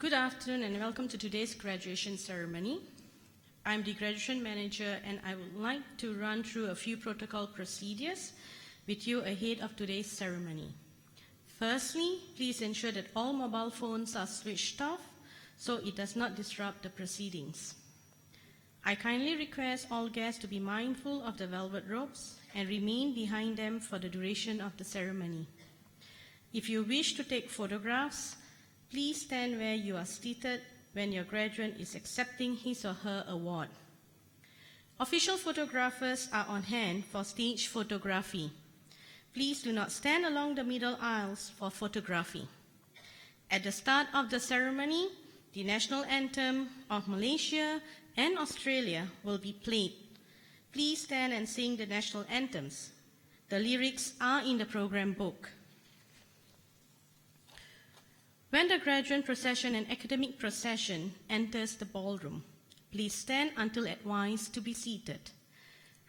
Good afternoon and welcome to today's graduation ceremony. I'm the graduation manager and I would like to run through a few protocol procedures with you ahead of today's ceremony. Firstly, please ensure that all mobile phones are switched off so it does not disrupt the proceedings. I kindly request all guests to be mindful of the velvet ropes and remain behind them for the duration of the ceremony. If you wish to take photographs, please stand where you are seated when your graduate is accepting his or her award. Official photographers are on hand for stage photography. Please do not stand along the middle aisles for photography. At the start of the ceremony, the national anthem of Malaysia and Australia will be played. Please stand and sing the national anthems. The lyrics are in the program book. When the graduate procession and academic procession enters the ballroom, please stand until advised to be seated.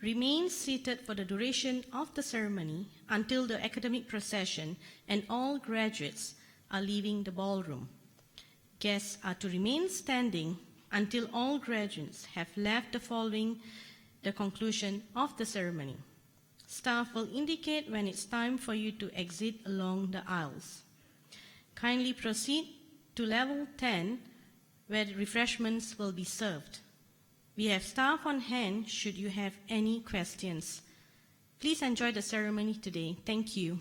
Remain seated for the duration of the ceremony until the academic procession and all graduates are leaving the ballroom. Guests are to remain standing until all graduates have left following the conclusion of the ceremony. Staff will indicate when it's time for you to exit along the aisles. Kindly proceed to level 10 where refreshments will be served. We have staff on hand should you have any questions. Please enjoy the ceremony today. Thank you.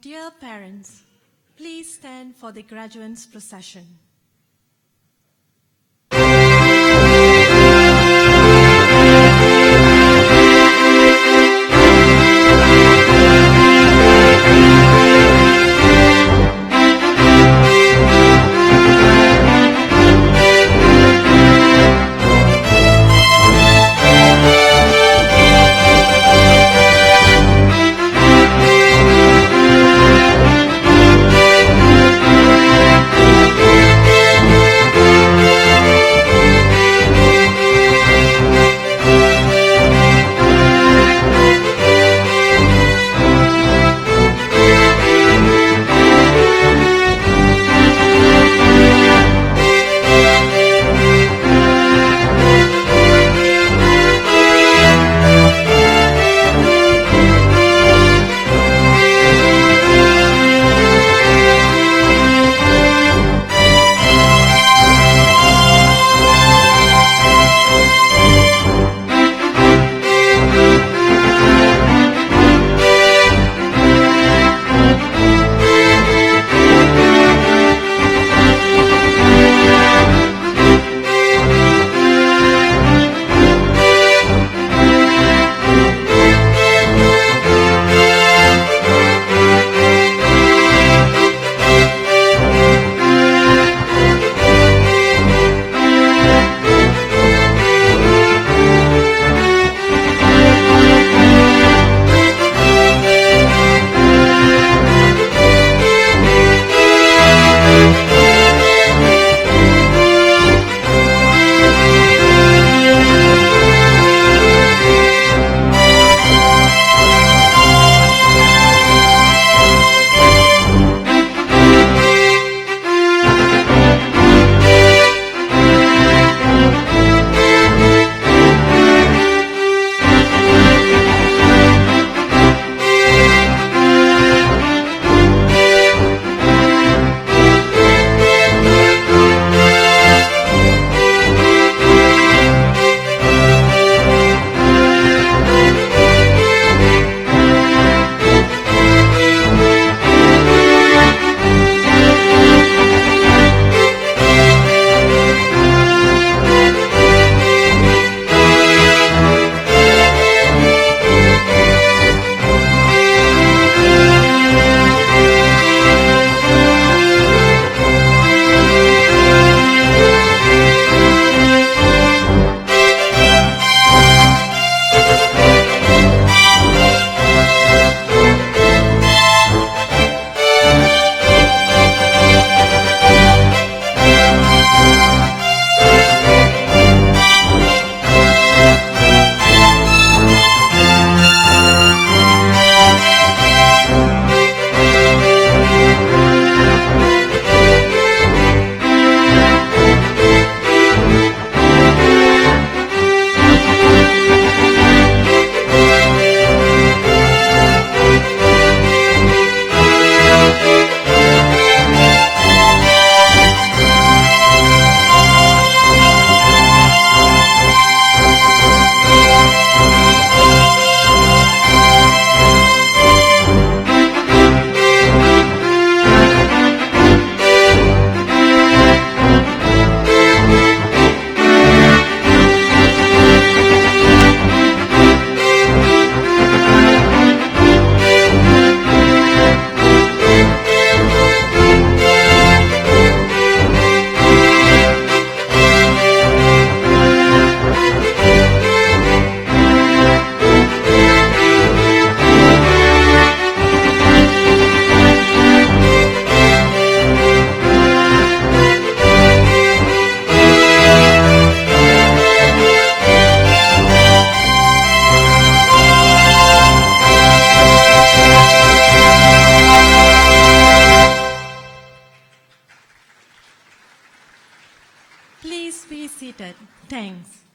Dear parents, please stand for the graduates' procession. seated. Thanks.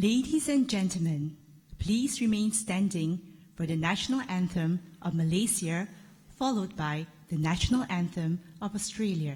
Ladies and gentlemen, please remain standing for the national anthem of Malaysia, followed by the national anthem of Australia.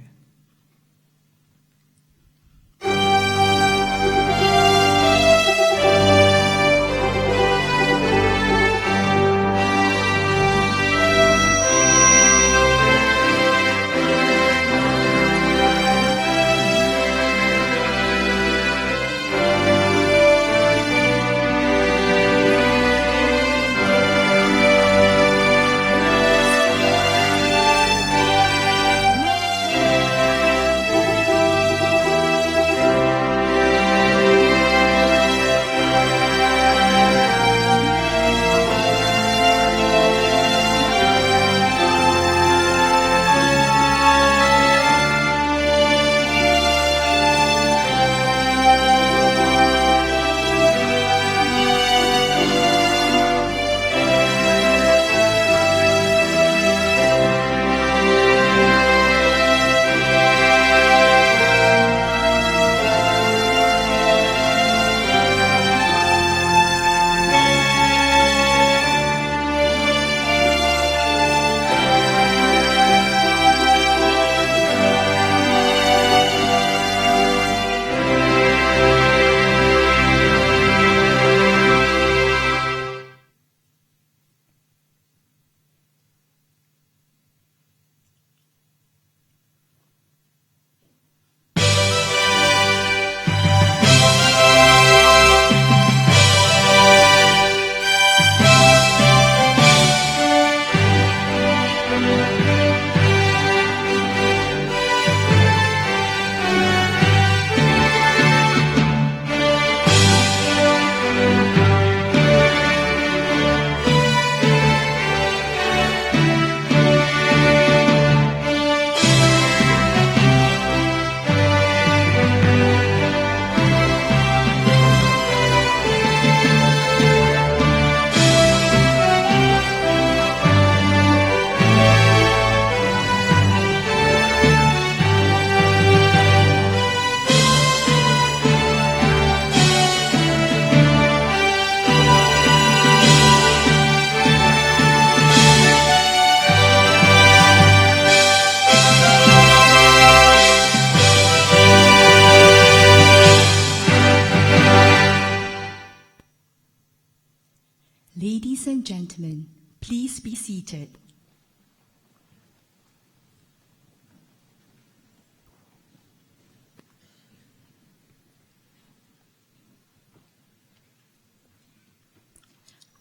Ladies and gentlemen, please be seated.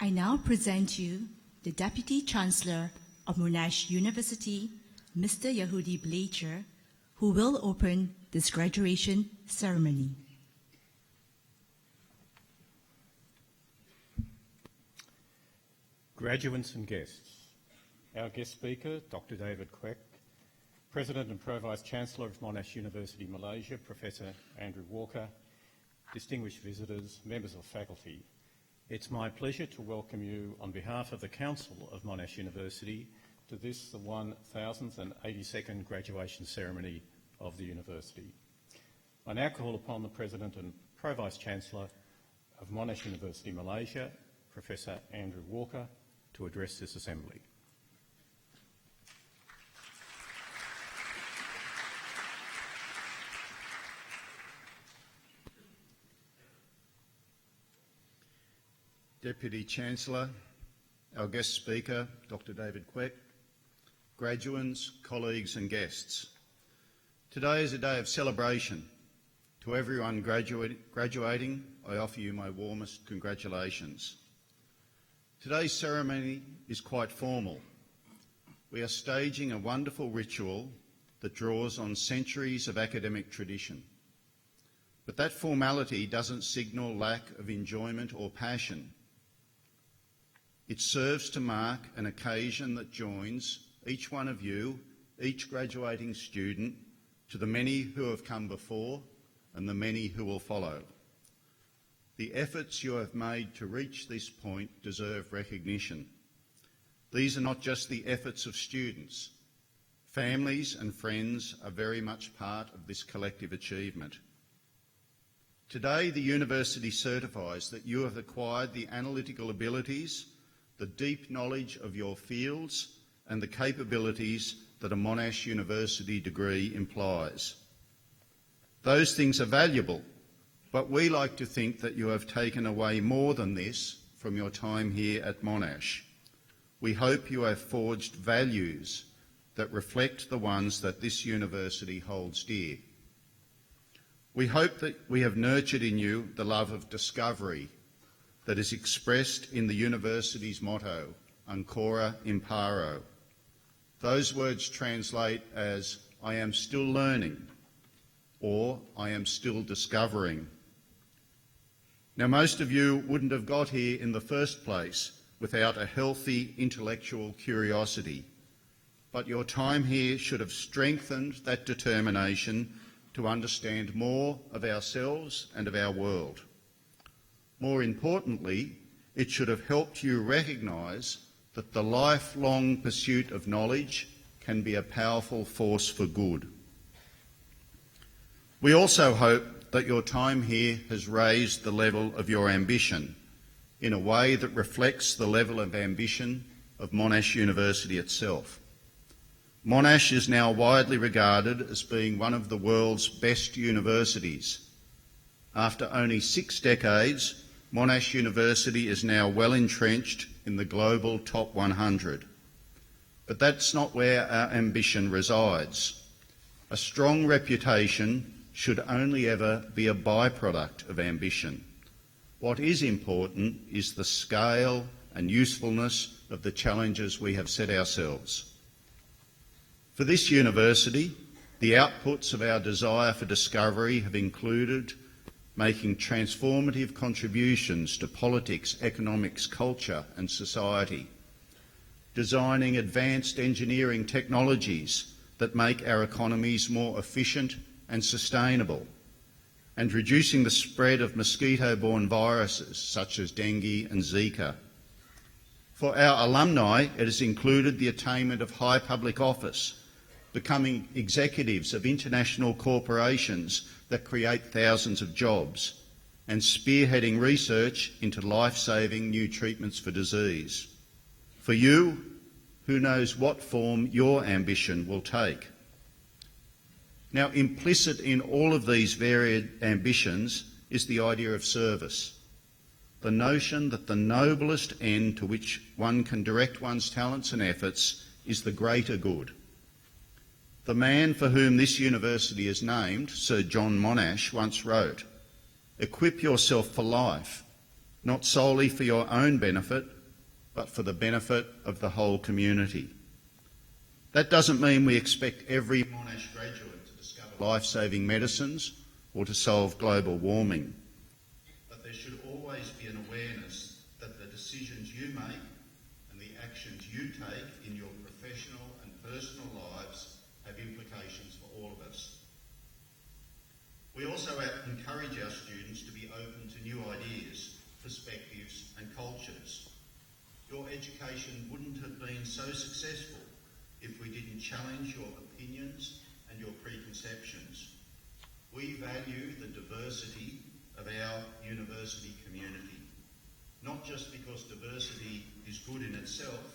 I now present you the Deputy Chancellor of Monash University, Mr. Yehudi Bleacher, who will open this graduation ceremony. Graduates and guests, our guest speaker, Dr. David Quek, President and Pro-Vice Chancellor of Monash University, Malaysia, Professor Andrew Walker, distinguished visitors, members of faculty, it's my pleasure to welcome you on behalf of the Council of Monash University to this, the 1082nd graduation ceremony of the university. I now call upon the President and Pro-Vice Chancellor of Monash University, Malaysia, Professor Andrew Walker, to address this assembly. Deputy Chancellor, our guest speaker, Dr. David Quek, graduates, colleagues and guests. Today is a day of celebration. To everyone graduating, I offer you my warmest congratulations. Today's ceremony is quite formal. We are staging a wonderful ritual that draws on centuries of academic tradition. But that formality doesn't signal lack of enjoyment or passion. It serves to mark an occasion that joins each one of you, each graduating student, to the many who have come before and the many who will follow. The efforts you have made to reach this point deserve recognition. These are not just the efforts of students. Families and friends are very much part of this collective achievement. Today, the university certifies that you have acquired the analytical abilities, the deep knowledge of your fields, and the capabilities that a Monash University degree implies. Those things are valuable, but we like to think that you have taken away more than this from your time here at Monash. We hope you have forged values that reflect the ones that this university holds dear. We hope that we have nurtured in you the love of discovery that is expressed in the university's motto, Ancora Imparo. Those words translate as, I am still learning, or I am still discovering. Now, most of you wouldn't have got here in the first place without a healthy intellectual curiosity, but your time here should have strengthened that determination to understand more of ourselves and of our world. More importantly, it should have helped you recognise that the lifelong pursuit of knowledge can be a powerful force for good. We also hope that your time here has raised the level of your ambition in a way that reflects the level of ambition of Monash University itself. Monash is now widely regarded as being one of the world's best universities. After only 6 decades, Monash University is now well entrenched in the global top 100. But that's not where our ambition resides. A strong reputation should only ever be a byproduct of ambition. What is important is the scale and usefulness of the challenges we have set ourselves. For this university, the outputs of our desire for discovery have included making transformative contributions to politics, economics, culture and society, designing advanced engineering technologies that make our economies more efficient and sustainable, and reducing the spread of mosquito-borne viruses such as dengue and Zika. For our alumni, it has included the attainment of high public office, becoming executives of international corporations that create thousands of jobs, and spearheading research into life-saving new treatments for disease. For you, who knows what form your ambition will take? Now, implicit in all of these varied ambitions is the idea of service, the notion that the noblest end to which one can direct one's talents and efforts is the greater good. The man for whom this university is named, Sir John Monash, once wrote, "Equip yourself for life, not solely for your own benefit, but for the benefit of the whole community." That doesn't mean we expect every Monash graduate to discover life-saving medicines or to solve global warming. But there should always be an awareness that the decisions you make and the actions you take in your professional and personal lives have implications for all of us. We also encourage our students to be open to new ideas, perspectives and cultures. Your education wouldn't have been so successful if we didn't challenge your opinions and your preconceptions. We value the diversity of our university community, not just because diversity is good in itself,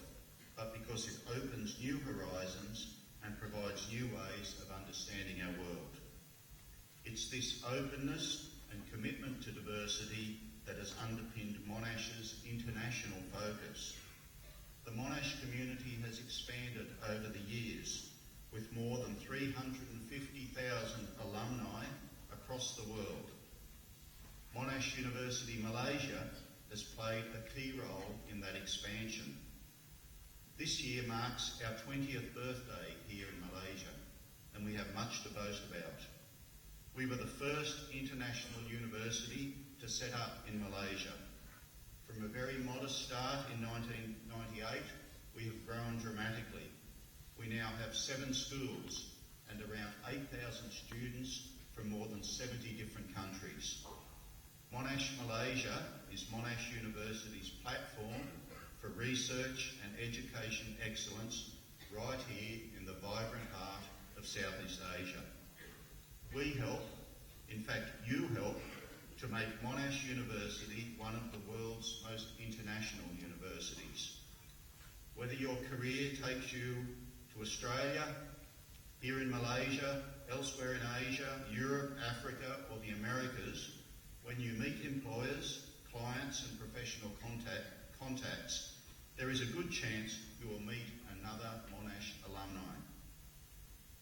but because it opens new horizons and provides new ways of understanding our world. It's this openness and commitment to diversity that has underpinned Monash's international focus. The Monash community has expanded over the years, with more than 350,000 alumni across the world. Monash University Malaysia has played a key role in that expansion. This year marks our 20th birthday here in Malaysia, and we have much to boast about. We were the first international university to set up in Malaysia. From a very modest start in 1998, we have grown dramatically. We now have 7 schools and around 8,000 students from more than 70 different countries. Monash Malaysia is Monash University's platform for research and education excellence right here in the vibrant heart of Southeast Asia. We help, in fact you help, make Monash University one of the world's most international universities. Whether your career takes you to Australia, here in Malaysia, elsewhere in Asia, Europe, Africa or the Americas, when you meet employers, clients and professional contacts, there is a good chance you will meet another Monash alumni.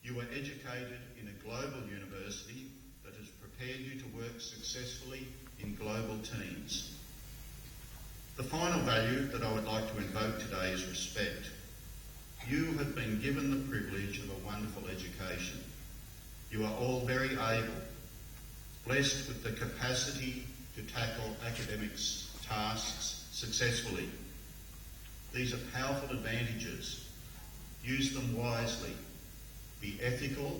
You are educated in a global university that has prepared you to work successfully in global teams. The final value that I would like to invoke today is respect. You have been given the privilege of a wonderful education. You are all very able, blessed with the capacity to tackle academics tasks successfully. These are powerful advantages. Use them wisely. Be ethical,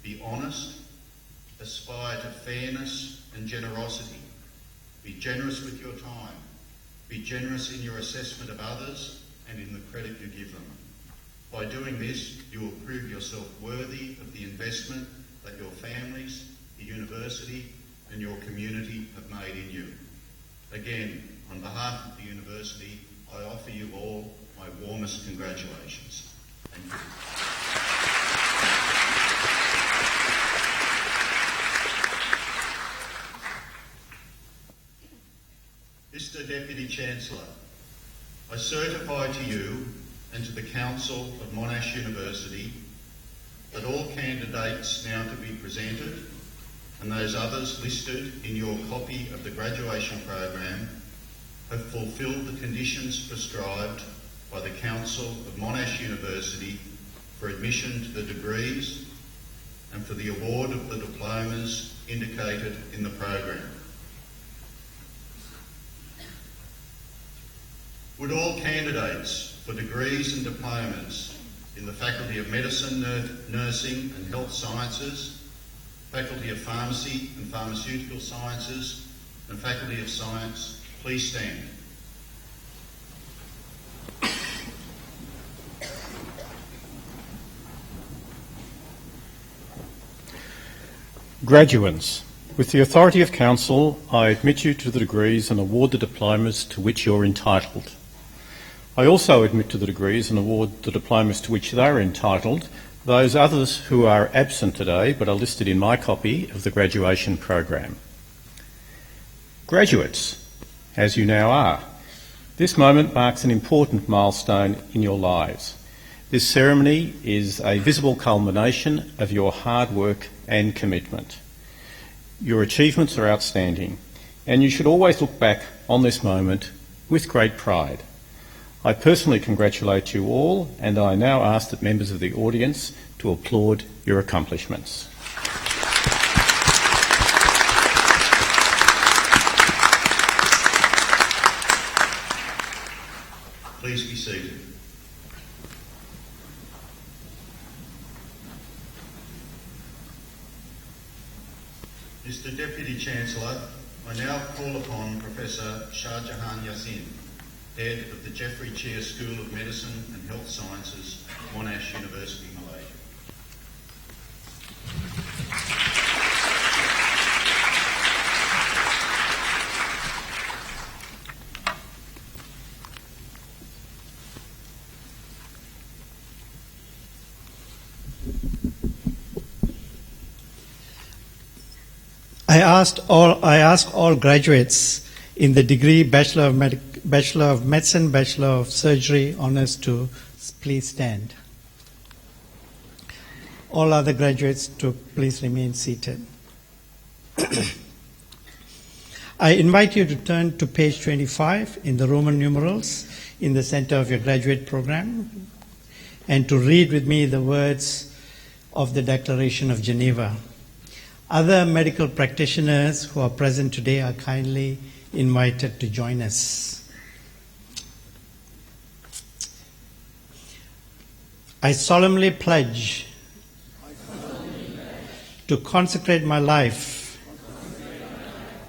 be honest, aspire to fairness and generosity. Be generous with your time. Be generous in your assessment of others and in the credit you give them. By doing this, you will prove yourself worthy of the investment that your families, the university and your community have made in you. Again, on behalf of the university, I offer you all my warmest congratulations. Thank you. Mr. Deputy Chancellor, I certify to you and to the Council of Monash University that all candidates now to be presented and those others listed in your copy of the graduation program have fulfilled the conditions prescribed by the Council of Monash University for admission to the degrees and for the award of the diplomas indicated in the program. Would all candidates for degrees and diplomas in the Faculty of Medicine, Nursing and Health Sciences, Faculty of Pharmacy and Pharmaceutical Sciences and Faculty of Science please stand? Graduates, with the authority of Council, I admit you to the degrees and award the diplomas to which you're entitled. I also admit to the degrees and award the diplomas to which they are entitled those others who are absent today but are listed in my copy of the graduation program. Graduates, as you now are, this moment marks an important milestone in your lives. This ceremony is a visible culmination of your hard work and commitment. Your achievements are outstanding, and you should always look back on this moment with great pride. I personally congratulate you all, and I now ask that members of the audience to applaud your accomplishments. Please be seated. Mr. Deputy Chancellor, I now call upon Professor Shah Jahan Yassin, Head of the Jeffrey Cheer School of Medicine and Health Sciences, Monash University, Malaysia. I ask all graduates in the degree Bachelor of Medicine, Bachelor of Surgery honours to please stand. All other graduates to please remain seated. I invite you to turn to page 25 in the Roman numerals in the center of your graduate program and to read with me the words of the Declaration of Geneva. Other medical practitioners who are present today are kindly invited to join us. I solemnly pledge to consecrate my life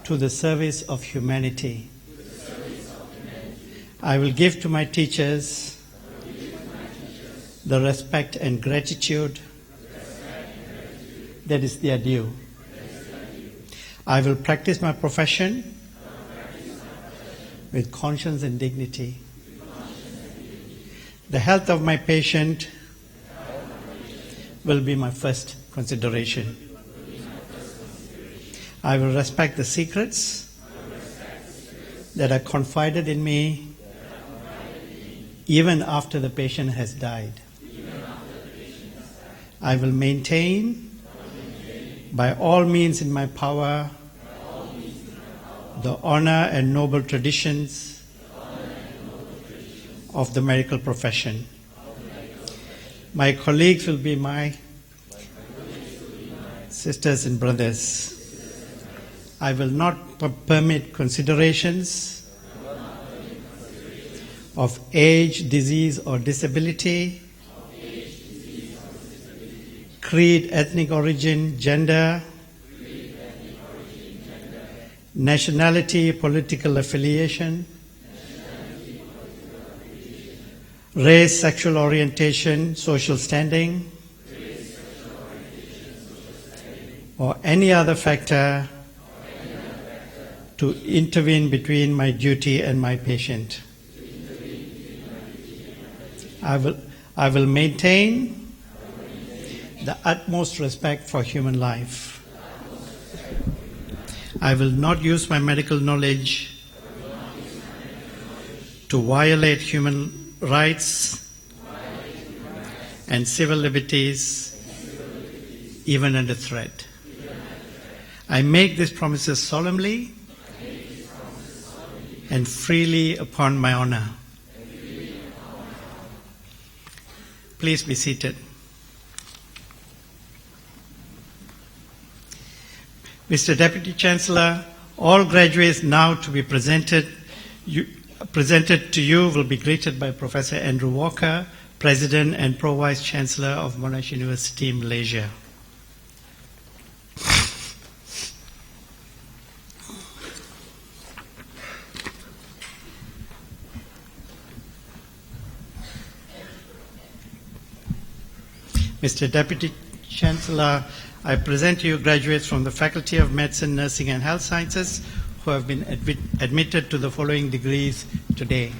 to the service of humanity. I will give to my teachers the respect and gratitude that is their due. I will practice my profession with conscience and dignity. The health of my patient will be my first consideration. I will respect the secrets that are confided in me even after the patient has died. I will maintain by all means in my power the honor and noble traditions of the medical profession. My colleagues will be my sisters and brothers. I will not permit considerations of age, disease, or disability, creed, ethnic origin, gender, nationality, political affiliation, race, sexual orientation, social standing, or any other factor to intervene between my duty and my patient. I will maintain the utmost respect for human life. I will not use my medical knowledge to violate human rights and civil liberties, even under threat. I make these promises solemnly and freely upon my honor. Please be seated. Mr. Deputy Chancellor, all graduates now to be presented to you will be greeted by Professor Andrew Walker, President and Pro-Vice Chancellor of Monash University, Malaysia. Mr. Deputy Chancellor, I present to you graduates from the Faculty of Medicine, Nursing and Health Sciences who have been admitted to the following degrees today.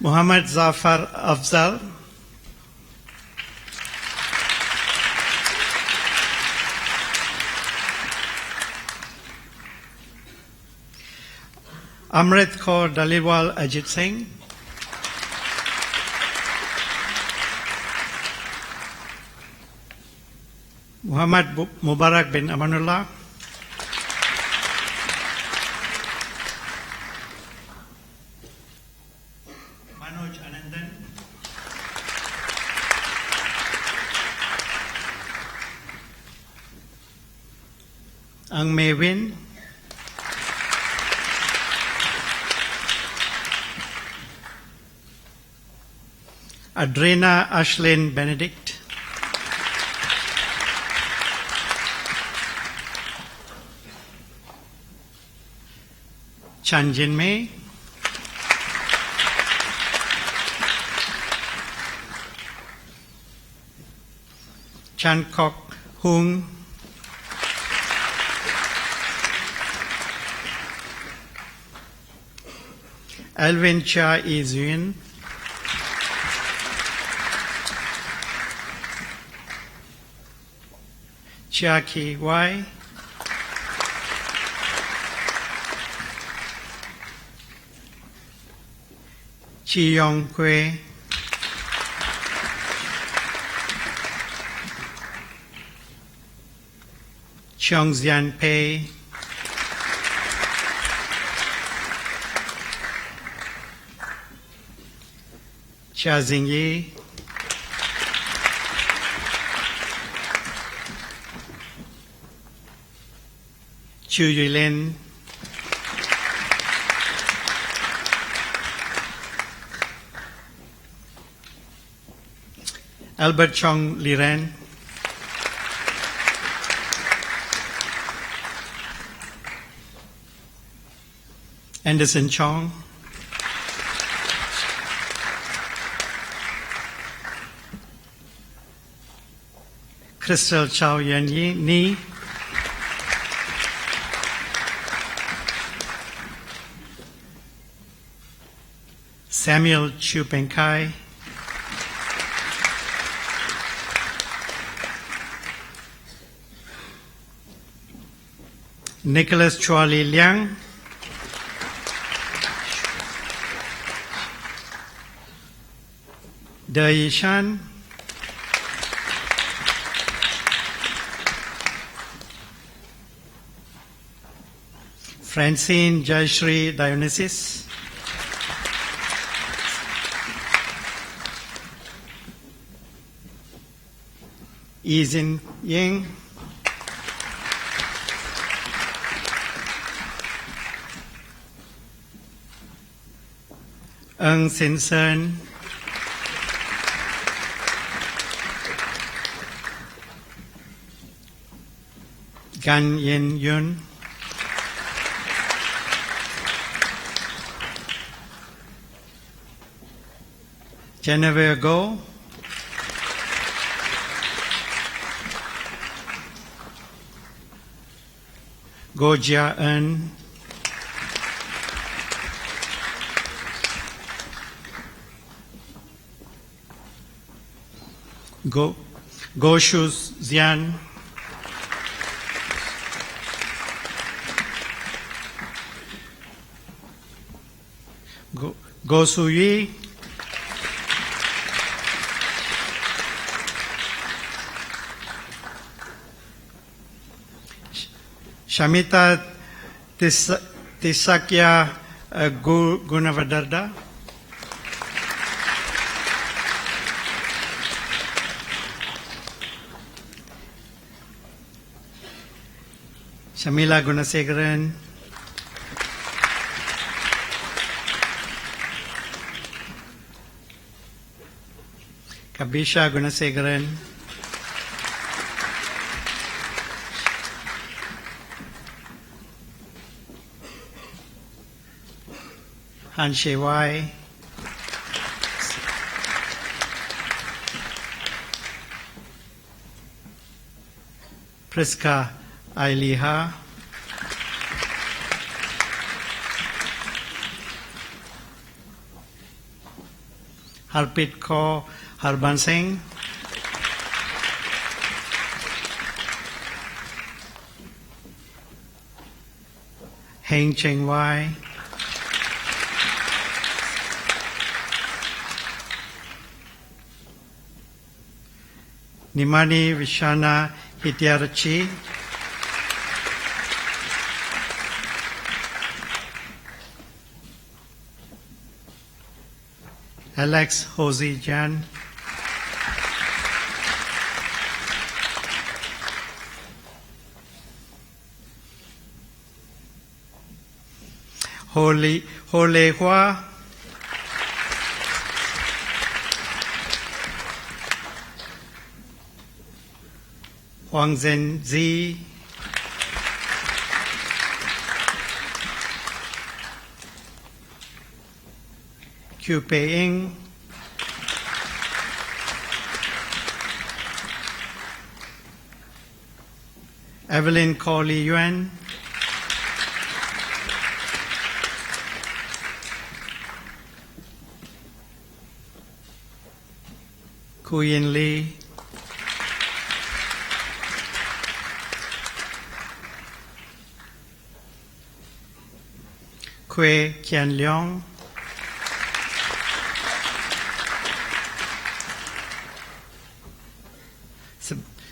Muhammad Zafar Afzal, Amrit Kaur Daliwal Ajit Singh, Muhammad Mubarak bin Amanullah, Ang Mei Win, Adrena Ashlyn Benedict, Chan Jin Mei, Chan Kok Hung, Alvin Cha Yi Zuyun, Chia Ki Wai, Chi Yong Kwe, Cheong Zian Pei, Chia Xingyi, Chu Yulin, Albert Chong Liren, Anderson Chong, Crystal Chow Yan Ni, Samuel Chu Peng Kai, Nicholas Chua Li Liang, De Yishan, Francine Jayashri Dionysus, Yizin Ying, Ung Sin Sen, Gan Yin Yun, Genevieve Go, Go Jia En, Go Shu Zian, Go Su Yi, Shamita Tisakya Gunavadarda, Shamila Gunasegaran, Kabisha Gunasegaran, Han Shewai, Priska Ailiha, Harpit Kaur Harban Singh, Heng Cheng Wai, Nimani Vishana Hitiarachi, Alex Hosey Jan, Hole Hua, Huang Zhenzi, Q Pei-ing, Evelyn Corley Yuan, Kuyin Lee, Kwe Kian Leong,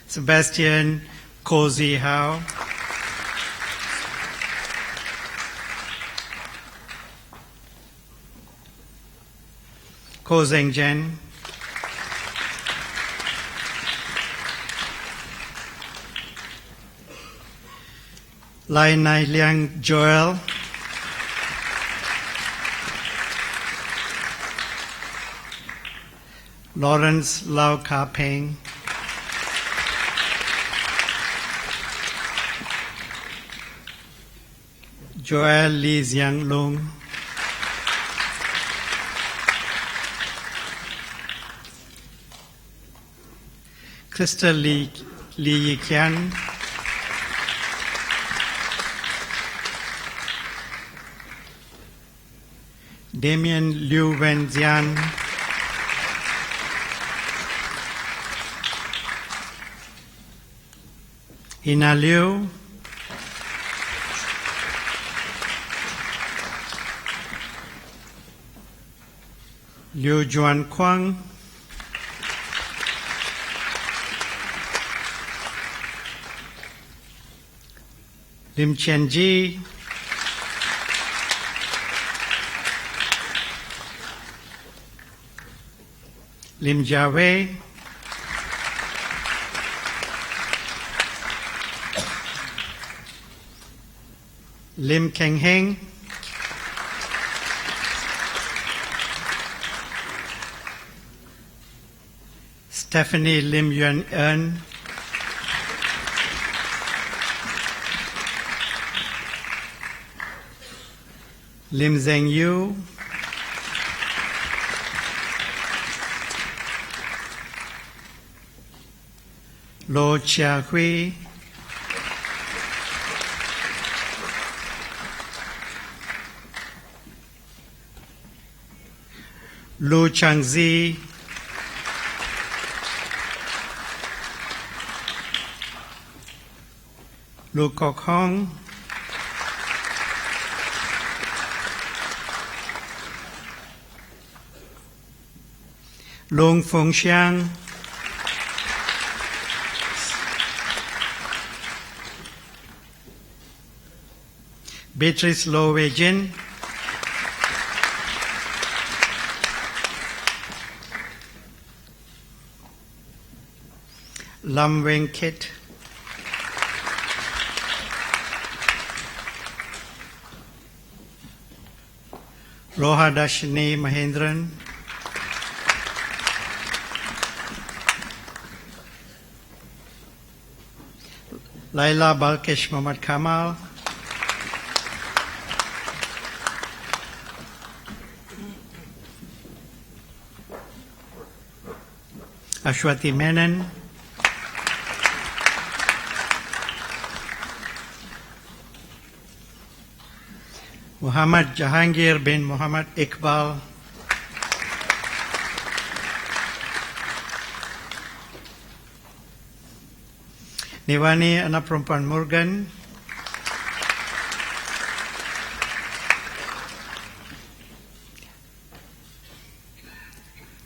Sebastian Cozy Hao, Ko Zeng Jen, Lai Nai Liang Joel, Lawrence Lau Ka Peng, Joel Lee Xiang Lung, Crystal Lee Yi Kian, Damien Liu Wen Zian, Hina Liu, Liu Juan Kwang, Lim Chen Ji, Lim Jia Wei, Lim Keng Heng, Stephanie Lim Yuan Eun, Lim Zheng Yu, Lo Chia Hui, Lu Changzi, Lu Kok Hong, Long Feng Xiang, Beatrice Lo Wei Jin, Lam Weng Kit, Rohadashini Mahendran, Laila Balkesh Muhammad Kamal, Ashwati Menon, Muhammad Jahangir bin Muhammad Iqbal, Niwani anak perempuan Morgan,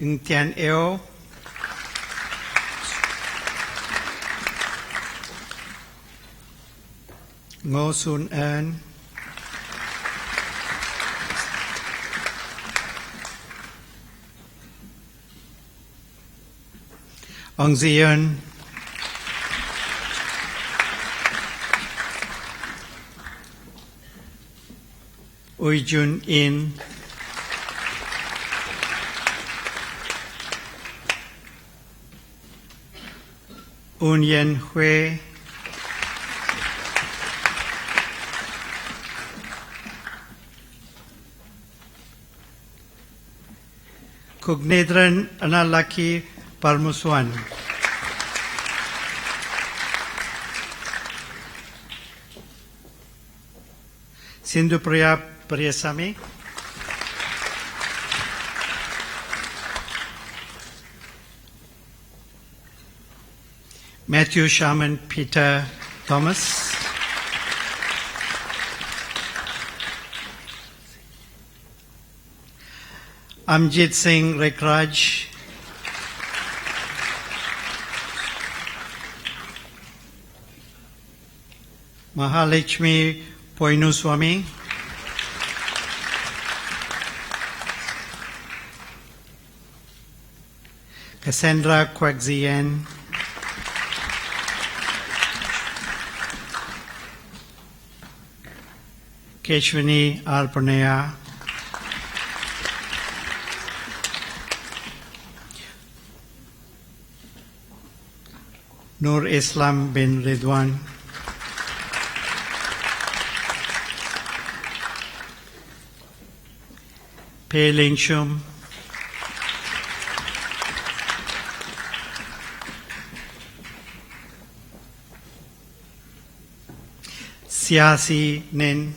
Ng Tian Eo, Ngo Sun Eun, Ong Zion, Ui Jun In, Un Yen Hui, Kugnedran Analaki Parmuswan, Sindhu Priya Priyasami, Matthew Sharman Peter Thomas, Amjit Singh Rekraj, Mahalakshmi Poinuswamy, Cassandra Kwakzian, Keshwani Arpanaya, Nur Islam bin Ridwan, Pei Ling Shum, Siasi Nin,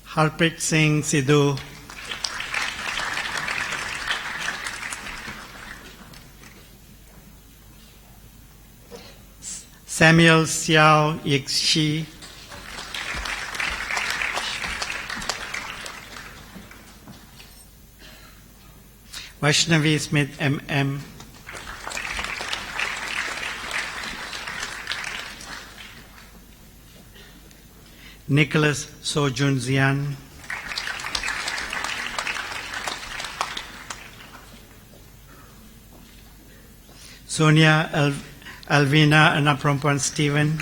Harpreet Singh Sidhu, Samuel Xiao Yixi, Vaishnavi Smith MM, Nicholas Sojun Zian, Sonia Alvina Anaprompan Stephen,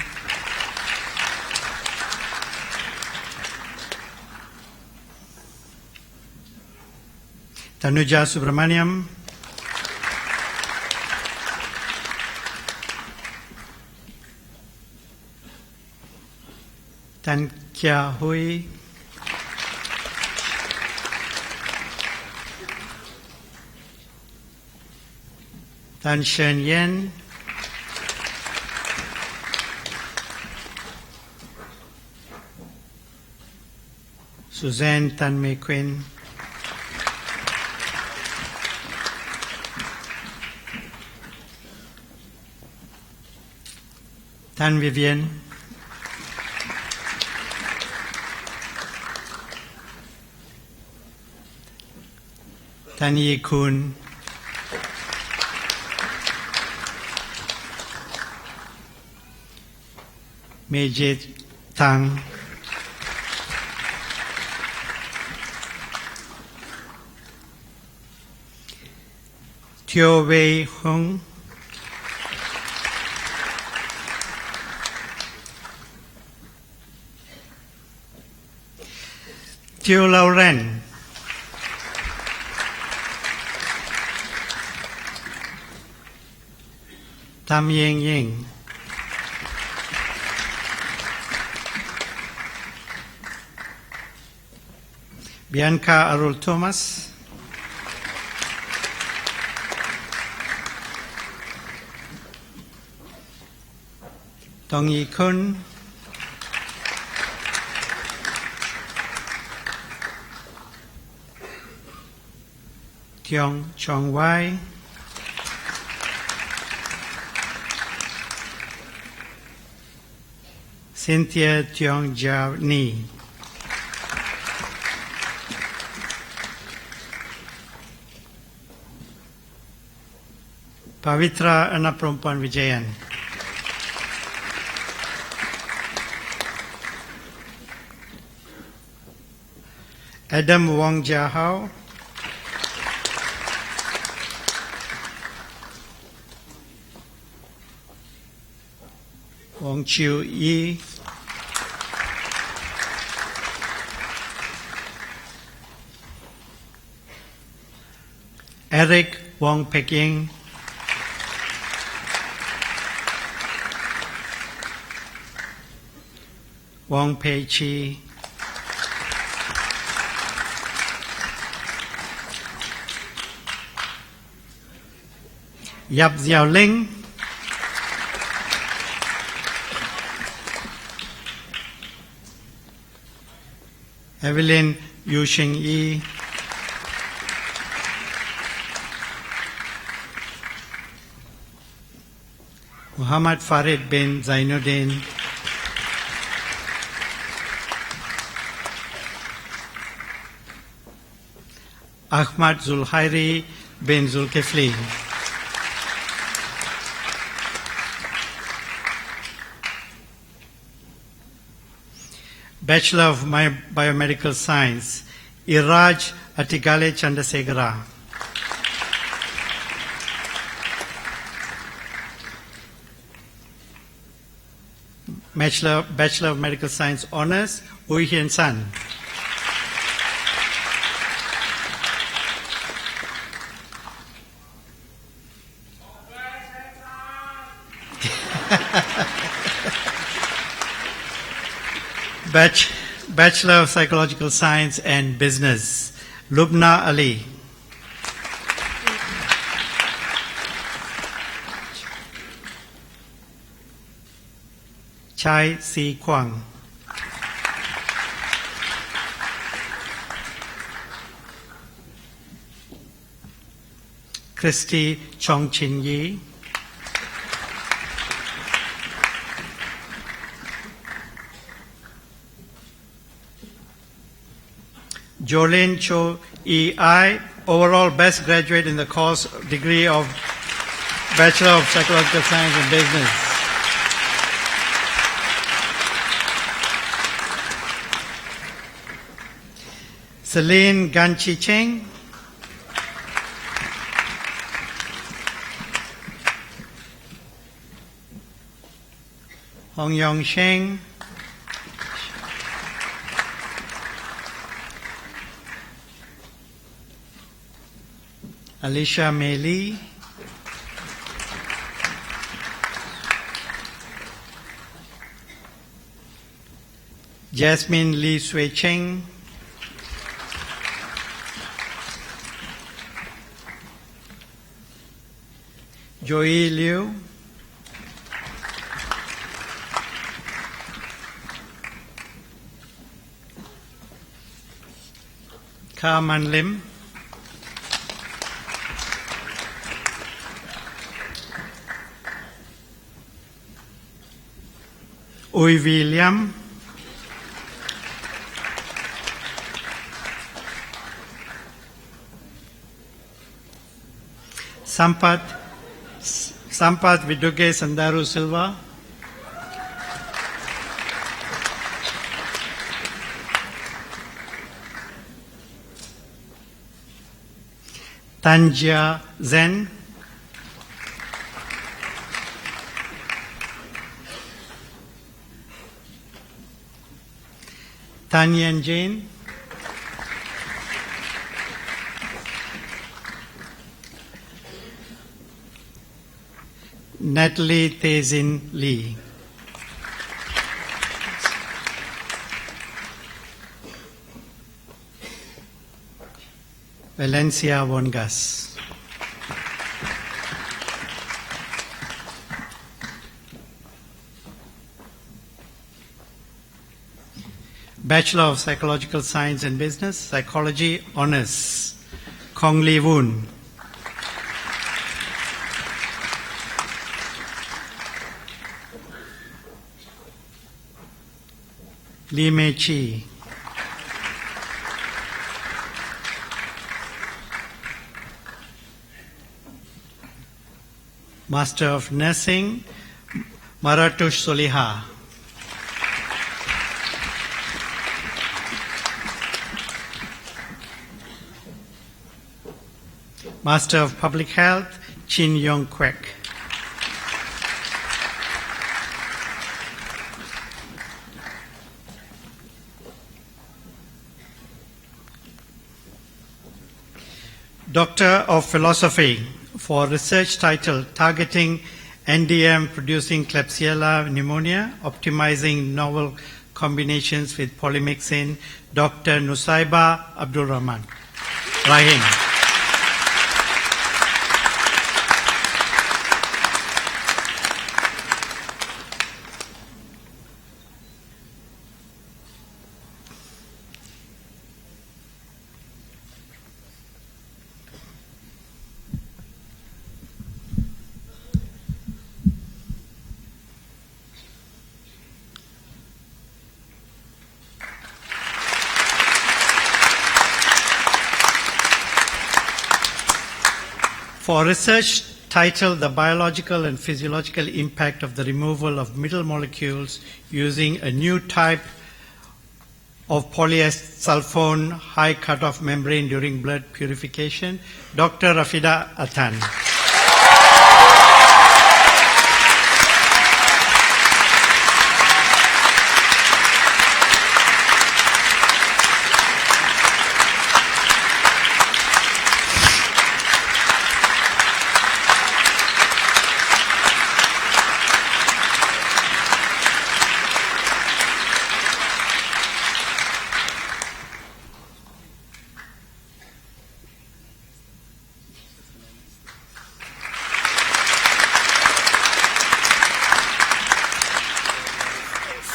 Tanuja Subramaniam, Tan Kia Hui, Tan Shen Yen, Suzanne Tan Mei Quinn, Tan Vivian, Tan Yi Kun, Mejit Tang, Teo Wei Hung, Teo Lauren, Tam Ying Ying, Bianca Arul Thomas, Tong Yi Kun, Tiong Chong Wai, Cynthia Tiong Jiao Ni, Pavitra Anaprompan Vijayan, Adam Wong Jiahao, Wong Chiu Yi, Eric Wong Peking, Wong Pei Chi, Yap Xiao Ling, Evelyn Yu Xing Yi, Muhammad Farid bin Zainuddin, Ahmad Zulhairi bin Zulkifli, Bachelor of Biomedical Science, Iraj Atigale Chandrasekhara, Bachelor of Medical Science Honours, Ui Hien San, Bachelor of Psychological Science and Business, Lubna Ali. Chai Si Kwang. Christy Chong Chin Yi. Jolene Cho E.I., overall best graduate in the course degree of Bachelor of Psychological Science and Business. Celine Ganchi Cheng. Hong Yong Sheng. Alicia Mei Lee. Jasmine Lee Sui Cheng. Joey Liu. Carmen Lim. Uy William. Sampath Viduge Sandaru Silva. Tanja Zen. Tanyan Jane. Natalie Tezin Lee. Valencia Vongas. Bachelor of Psychological Science and Business, Psychology Honours, Kong Lee Woon. Lee Mei Chi. Master of Nursing, Maratush Soliha. Master of Public Health, Chin Yong Kwek. Doctor of Philosophy for research title Targeting NDM Producing Klebsiella Pneumonia, Optimizing Novel Combinations with Polymyxin, Dr. Nusaiba Abdul Rahman. Rahim. For research titled The Biological and Physiological Impact of the Removal of Middle Molecules Using a New Type of Polysulfone High Cutoff Membrane During Blood Purification, Dr. Rafida Atan.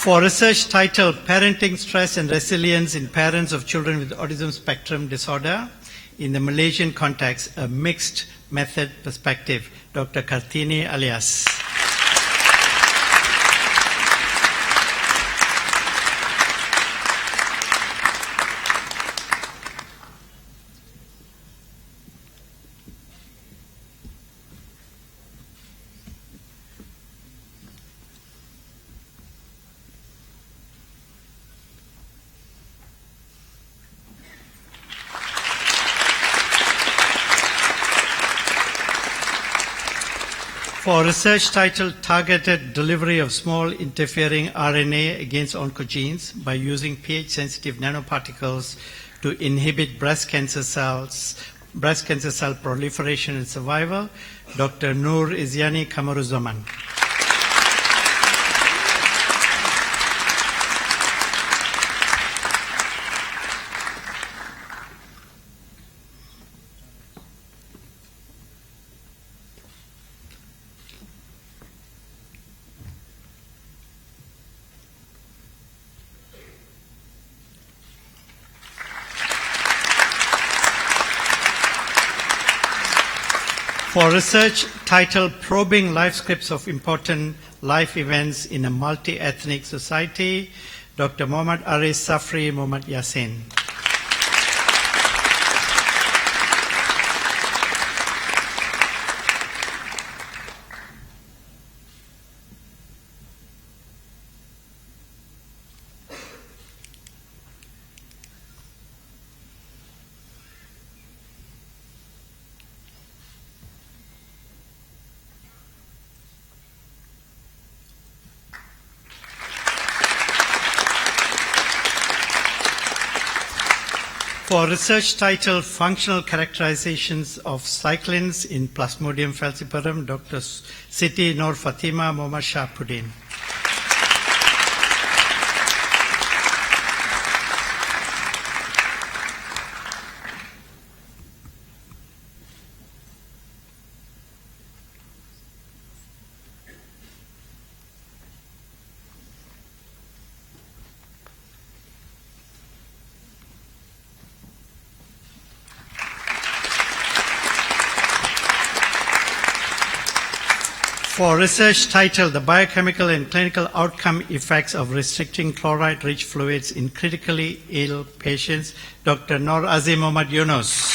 For research titled Parenting Stress and Resilience in Parents of Children with Autism Spectrum Disorder in the Malaysian Context, a Mixed Method Perspective, Dr. Kartini Alias. For research titled Targeted Delivery of Small Interfering RNA Against Oncogenes by using pH-sensitive nanoparticles to inhibit breast cancer cell proliferation and survival, Dr. Noor Izyani Kamaruzaman. For research titled Probing Life Scripts of Important Life Events in a Multi-Ethnic Society, Dr. Muhammad Aris Safri Muhammad Yassin. For research titled Functional Characterizations of Cyclins in Plasmodium falciparum, Dr. Siti Noor Fatima Muhammad Shahabuddin. For research titled The Biochemical and Clinical Outcome Effects of Restricting Chloride-Rich Fluids in Critically Ill Patients, Dr. Noor Azim Muhammad Yunus.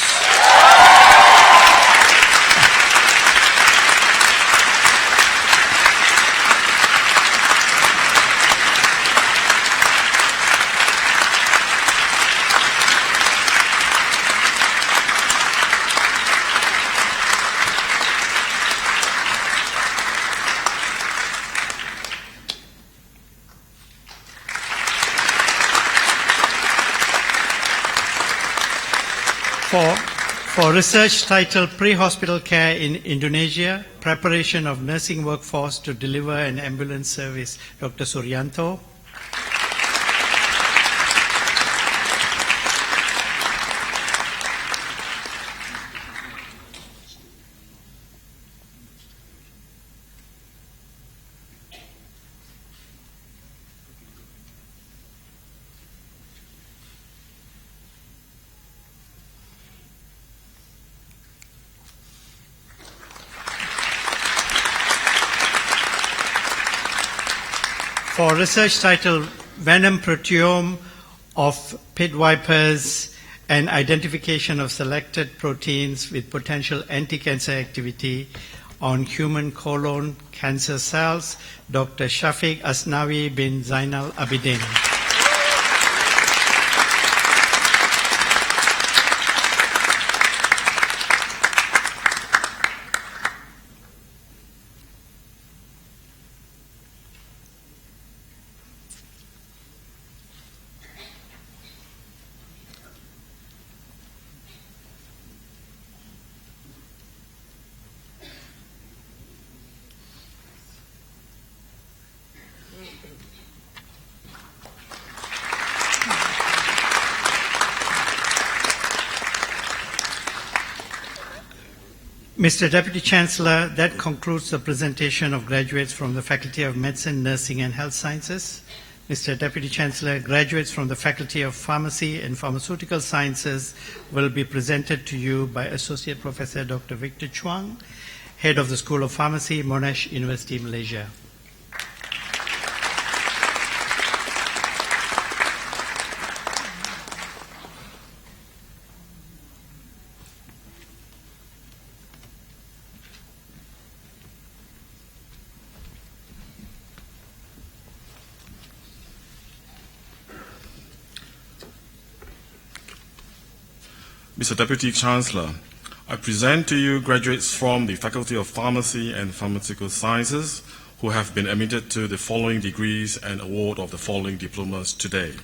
For research titled Pre-Hospital Care in Indonesia, Preparation of Nursing Workforce to Deliver an Ambulance Service, Dr. Suryanto. For research titled Venom Proteome of Pit Vipers and Identification of Selected Proteins with Potential Anti-Cancer Activity on Human Colon Cancer Cells, Dr. Shafiq Asnawi bin Zainal Abidin. Mr. Deputy Chancellor, that concludes the presentation of graduates from the Faculty of Medicine, Nursing and Health Sciences. Mr. Deputy Chancellor, graduates from the Faculty of Pharmacy and Pharmaceutical Sciences will be presented to you by Associate Professor Dr. Victor Chuang, Head of the School of Pharmacy, Monash University, Malaysia. Mr. Deputy Chancellor, I present to you graduates from the Faculty of Pharmacy and Pharmaceutical Sciences who have been admitted to the following degrees and award of the following diplomas today.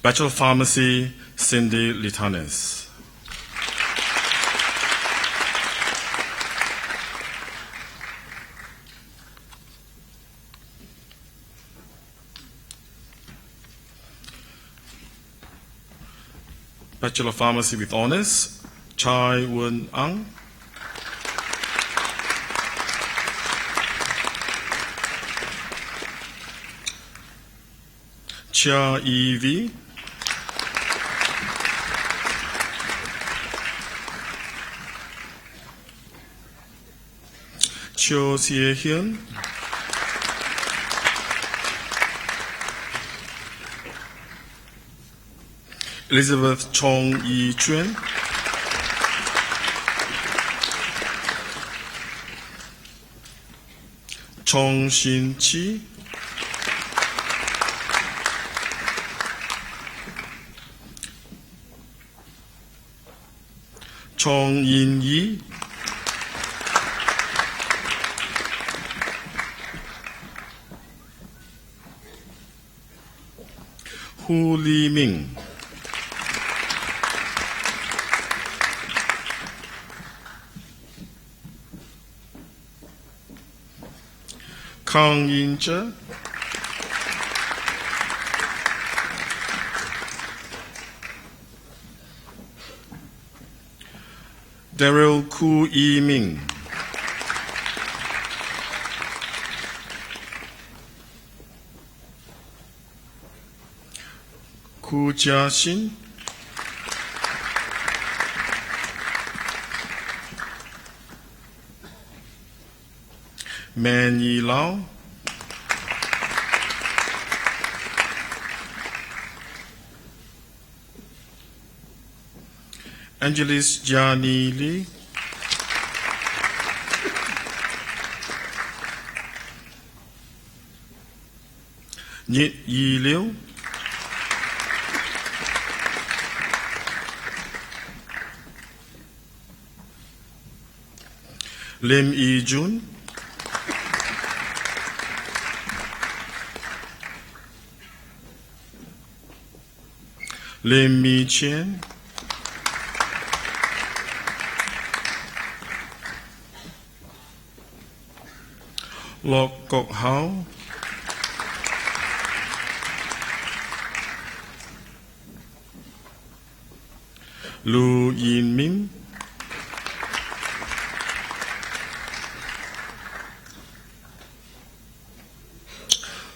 Bachelor of Pharmacy, Cindy Litanes. Bachelor of Pharmacy with Honours, Chai Wen Ang. Chia Yi Vi. Chiu Xie Hyun. Elizabeth Chong Yi Chuan. Chong Xin Chi. Chong Yin Yi. Hu Li Ming. Kang Yin Zhe. Daryl Ku Yi Ming. Ku Jia Xin. Man Yi Lao. Angelis Jiani Lee. Nyit Yi Liu. Lim Yi Jun. Lim Mi Chen. Lok Kok Hao. Lu Yin Min.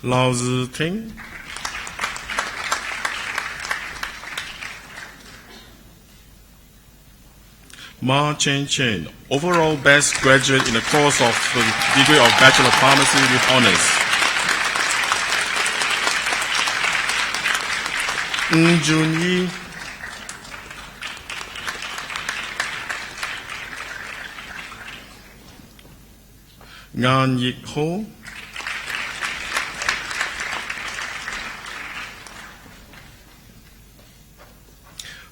Lao Zi Ting. Ma Chen Chen, overall best graduate in the course of the degree of Bachelor of Pharmacy with Honours. Ng Jun Yi. Ngan Yik Ho.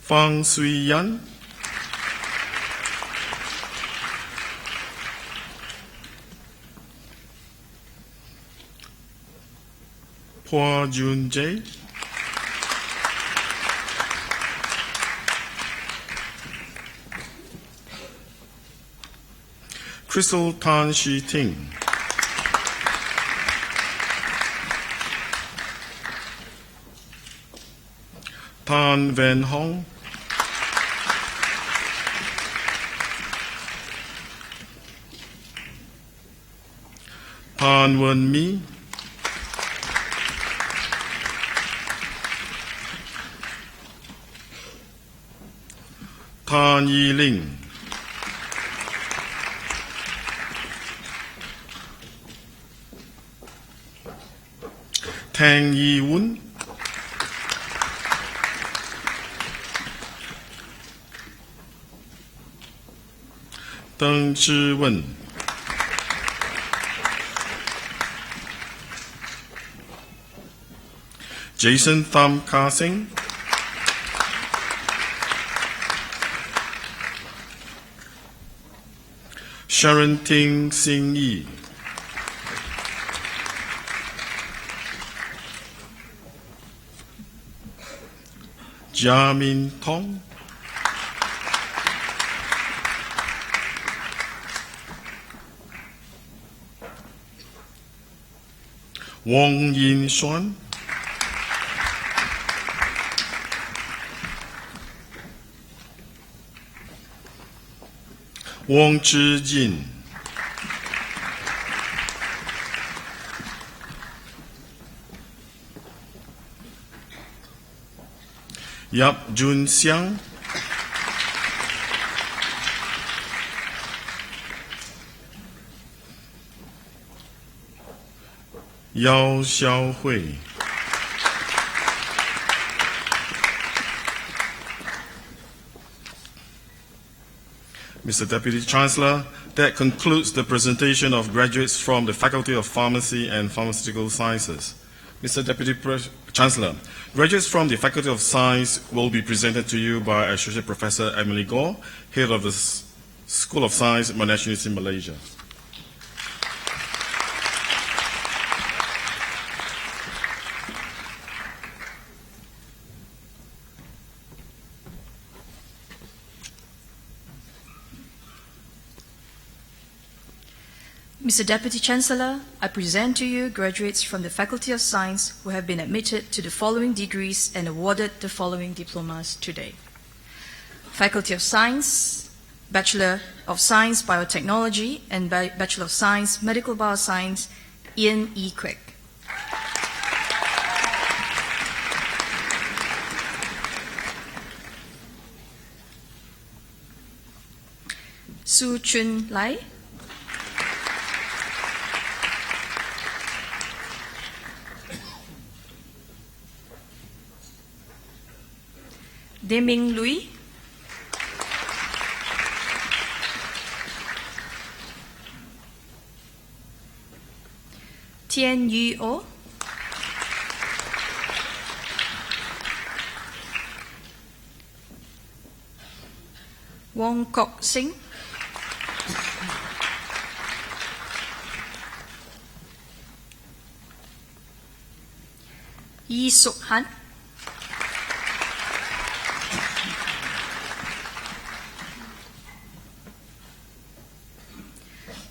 Fang Sui Yan. Hua Jun Jae. Crystal Tan Shi Ting. Tan Van Hong. Tan Wen Mi. Tan Yi Ling, Tang Yi Woon, Deng Zhi Wen, Jason Tham Ka Sing, Sharon Ting Sing Yi, Jia Min Tong, Wong Yin Xuan, Wong Zhi Jin, Yap Jun Xiang, Yao Xiaohui, Mr. Deputy Chancellor, that concludes the presentation of graduates from the Faculty of Pharmacy and Pharmaceutical Sciences. Mr. Deputy Chancellor, graduates from the Faculty of Science will be presented to you by Associate Professor Emily Gore, Head of the School of Science at Monash University, Malaysia. Mr. Deputy Chancellor, I present to you graduates from the Faculty of Science who have been admitted to the following degrees and awarded the following diplomas today. Faculty of Science, Bachelor of Science Biotechnology and Bachelor of Science Medical Bioscience, Ian E. Quek. Su Chun Lai, Deming Lui, Tian Yu O, Wong Kok Sing, Yi Suk Han,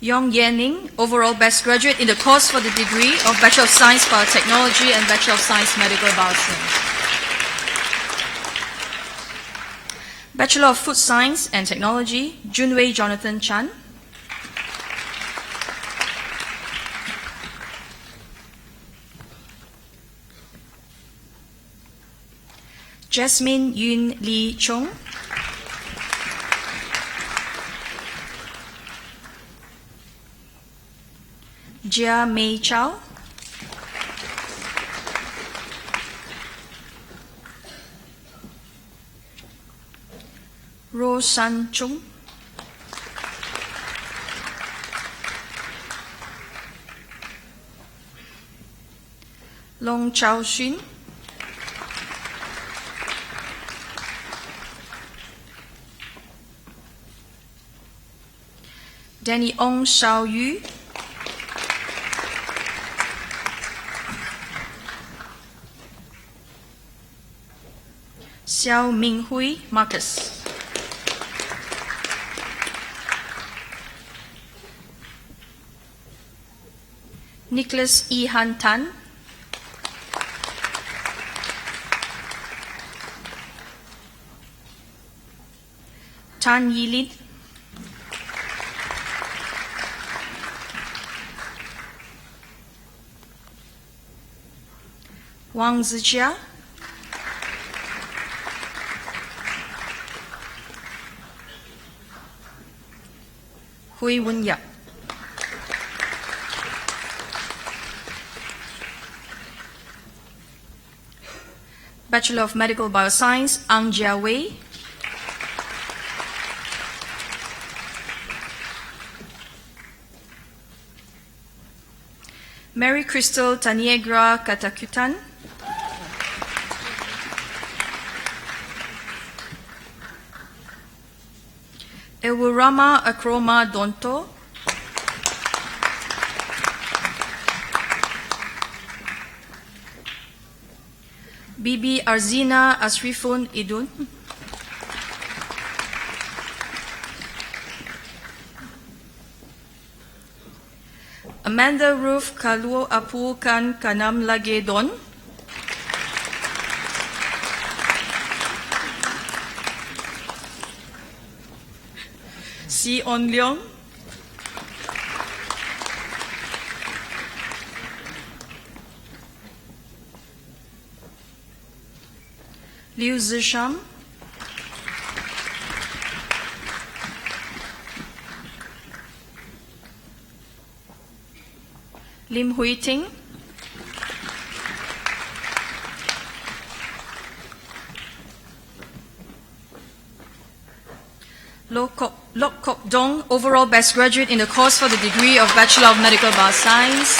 Yong Yening, overall best graduate in the course for the degree of Bachelor of Science Biotechnology and Bachelor of Science Medical Bioscience. Bachelor of Food Science and Technology, Junwei Jonathan Chan. Jasmine Yun Lee Chong. Jia Mei Chow, Ro San Chung, Long Chao Xun, Danny Ong Shao Yu, Xiao Minghui Marcus, Nicholas E. Han Tan, Tan Yi Lin, Wang Zijia, Hui Wun Yap. Bachelor of Medical Bioscience, Ang Jia Wei. Mary Crystal Taniegra Katakutan. Ewurama Akroma Donto. Bibi Arzina Asrifun Idun. Amanda Ruth Kaluo Apu Kan Kanam Lagedon. Si On Leong. Liu Zisham. Lim Hui Ting. Lok Kok Dong, overall best graduate in the course for the degree of Bachelor of Medical Bioscience.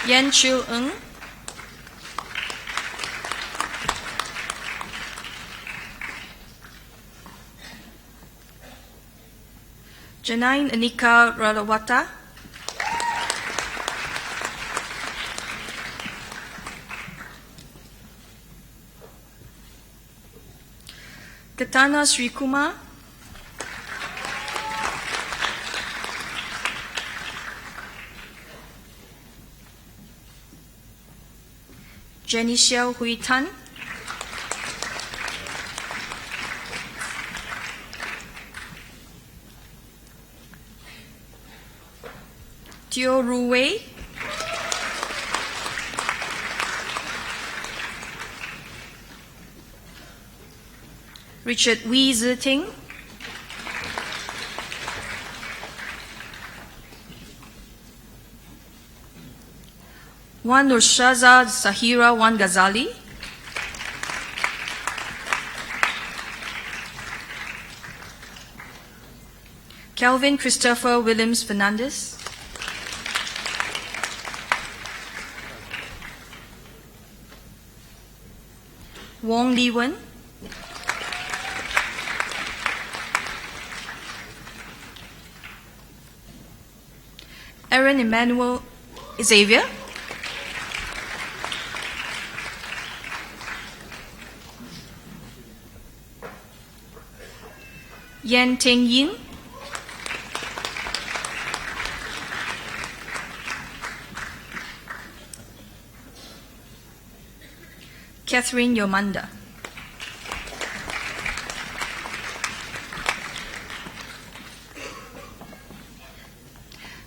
Yan Chiu Ng. Janine Anika Ralawata. Katana Srikumar. Jenny Xiao Hui Tan. Teo Ru Wei. Richard Wee Ziting. Wan Nurshaza Sahira Wan Ghazali. Calvin Christopher Williams Fernandez. Wong Li Wen. Aaron Emmanuel Xavier. Yan Teng Yin. Catherine Yomanda.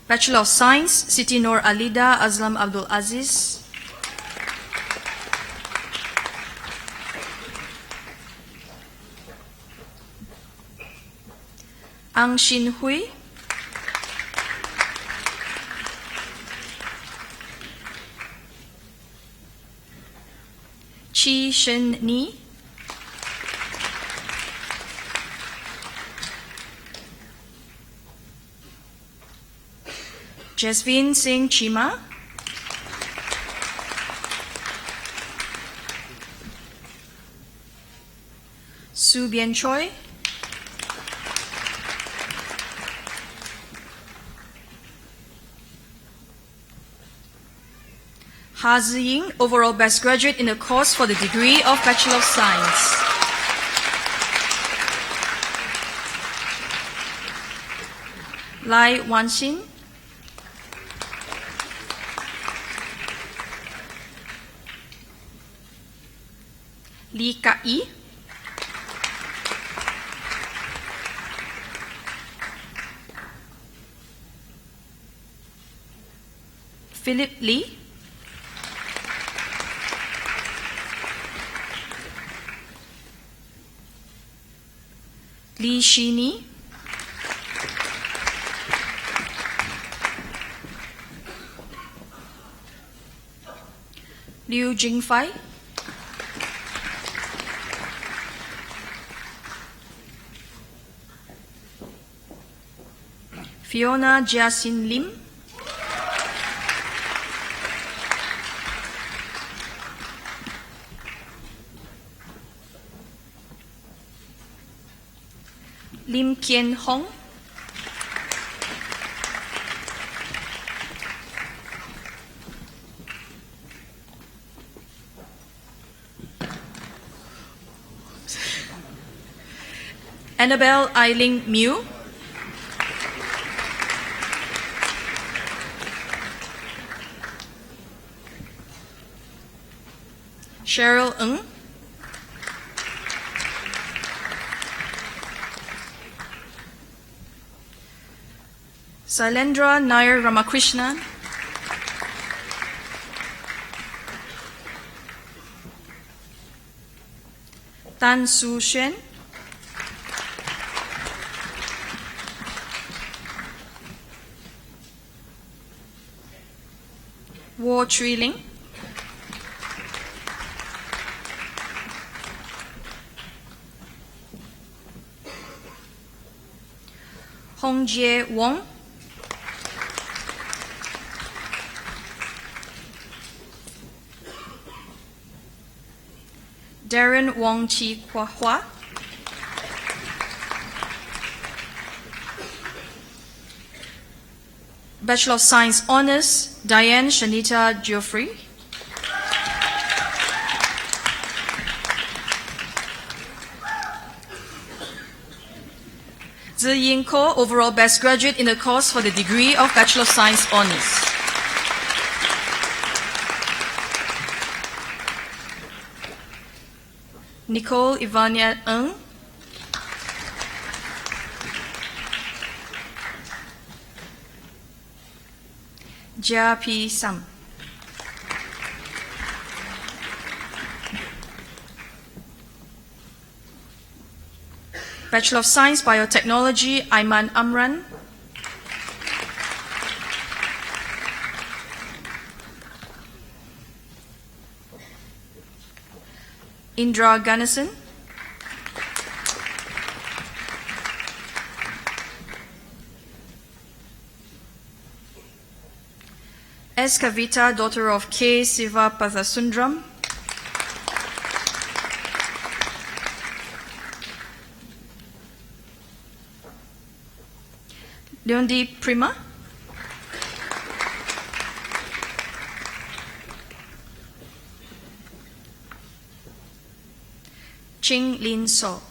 Bachelor of Science, Siti Noor Alida Azlam Abdul Aziz. Ang Shin Hui. Chi Shen Ni. Jasvin Singh Chima. Su Bien Choi. Ha Ziying, overall best graduate in the course for the degree of Bachelor of Science. Lai Wanxin. Li Ka-yi. Philip Lee. Li Shini, Liu Jingfai, Fiona Jiasin Lim, Lim Kien Hong, Annabelle Eiling Mew, Cheryl Ng, Sailendra Nair Ramakrishnan, Tan Su Shen, Wo Chui Ling, Hong Jie Wong, Darren Wong Chi Kwa Hua, Bachelor of Science Honours, Diane Shanita Geoffrey, Zi Yin Ko, overall best graduate in the course for the degree of Bachelor of Science Honours. Nicole Ivania Ng, Jia P. Sam, Bachelor of Science Biotechnology, Aiman Amran, Indra Ganesan, S. Kavita, daughter of K. Siva Pathasundram, Leondi Prima, Ching Lin So,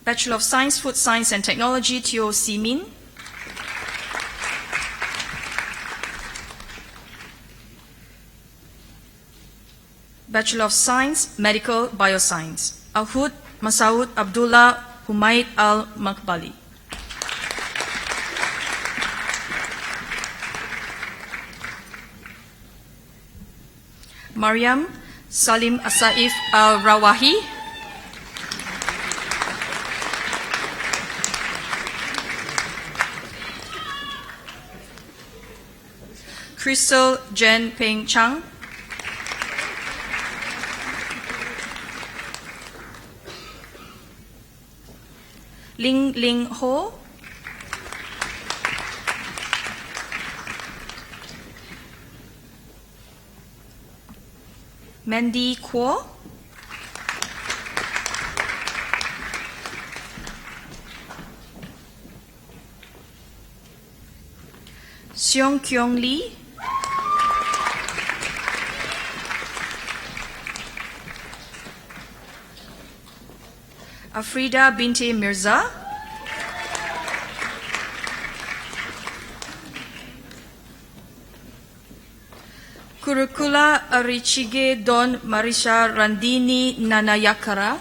Bachelor of Science, Food Science and Technology, Teo Si Min, Bachelor of Science, Medical Bioscience, Ahud Masaud Abdullah Humaid Al-Makbali. Mariam Salim Asaif Al-Rawahi, Crystal Jen Peng Chang, Ling Ling Ho, Mandy Kuo, Seong Kyung Lee, Afrida Binti Mirza, Kurukula Arichige Don Marisha Randini Nanayakara,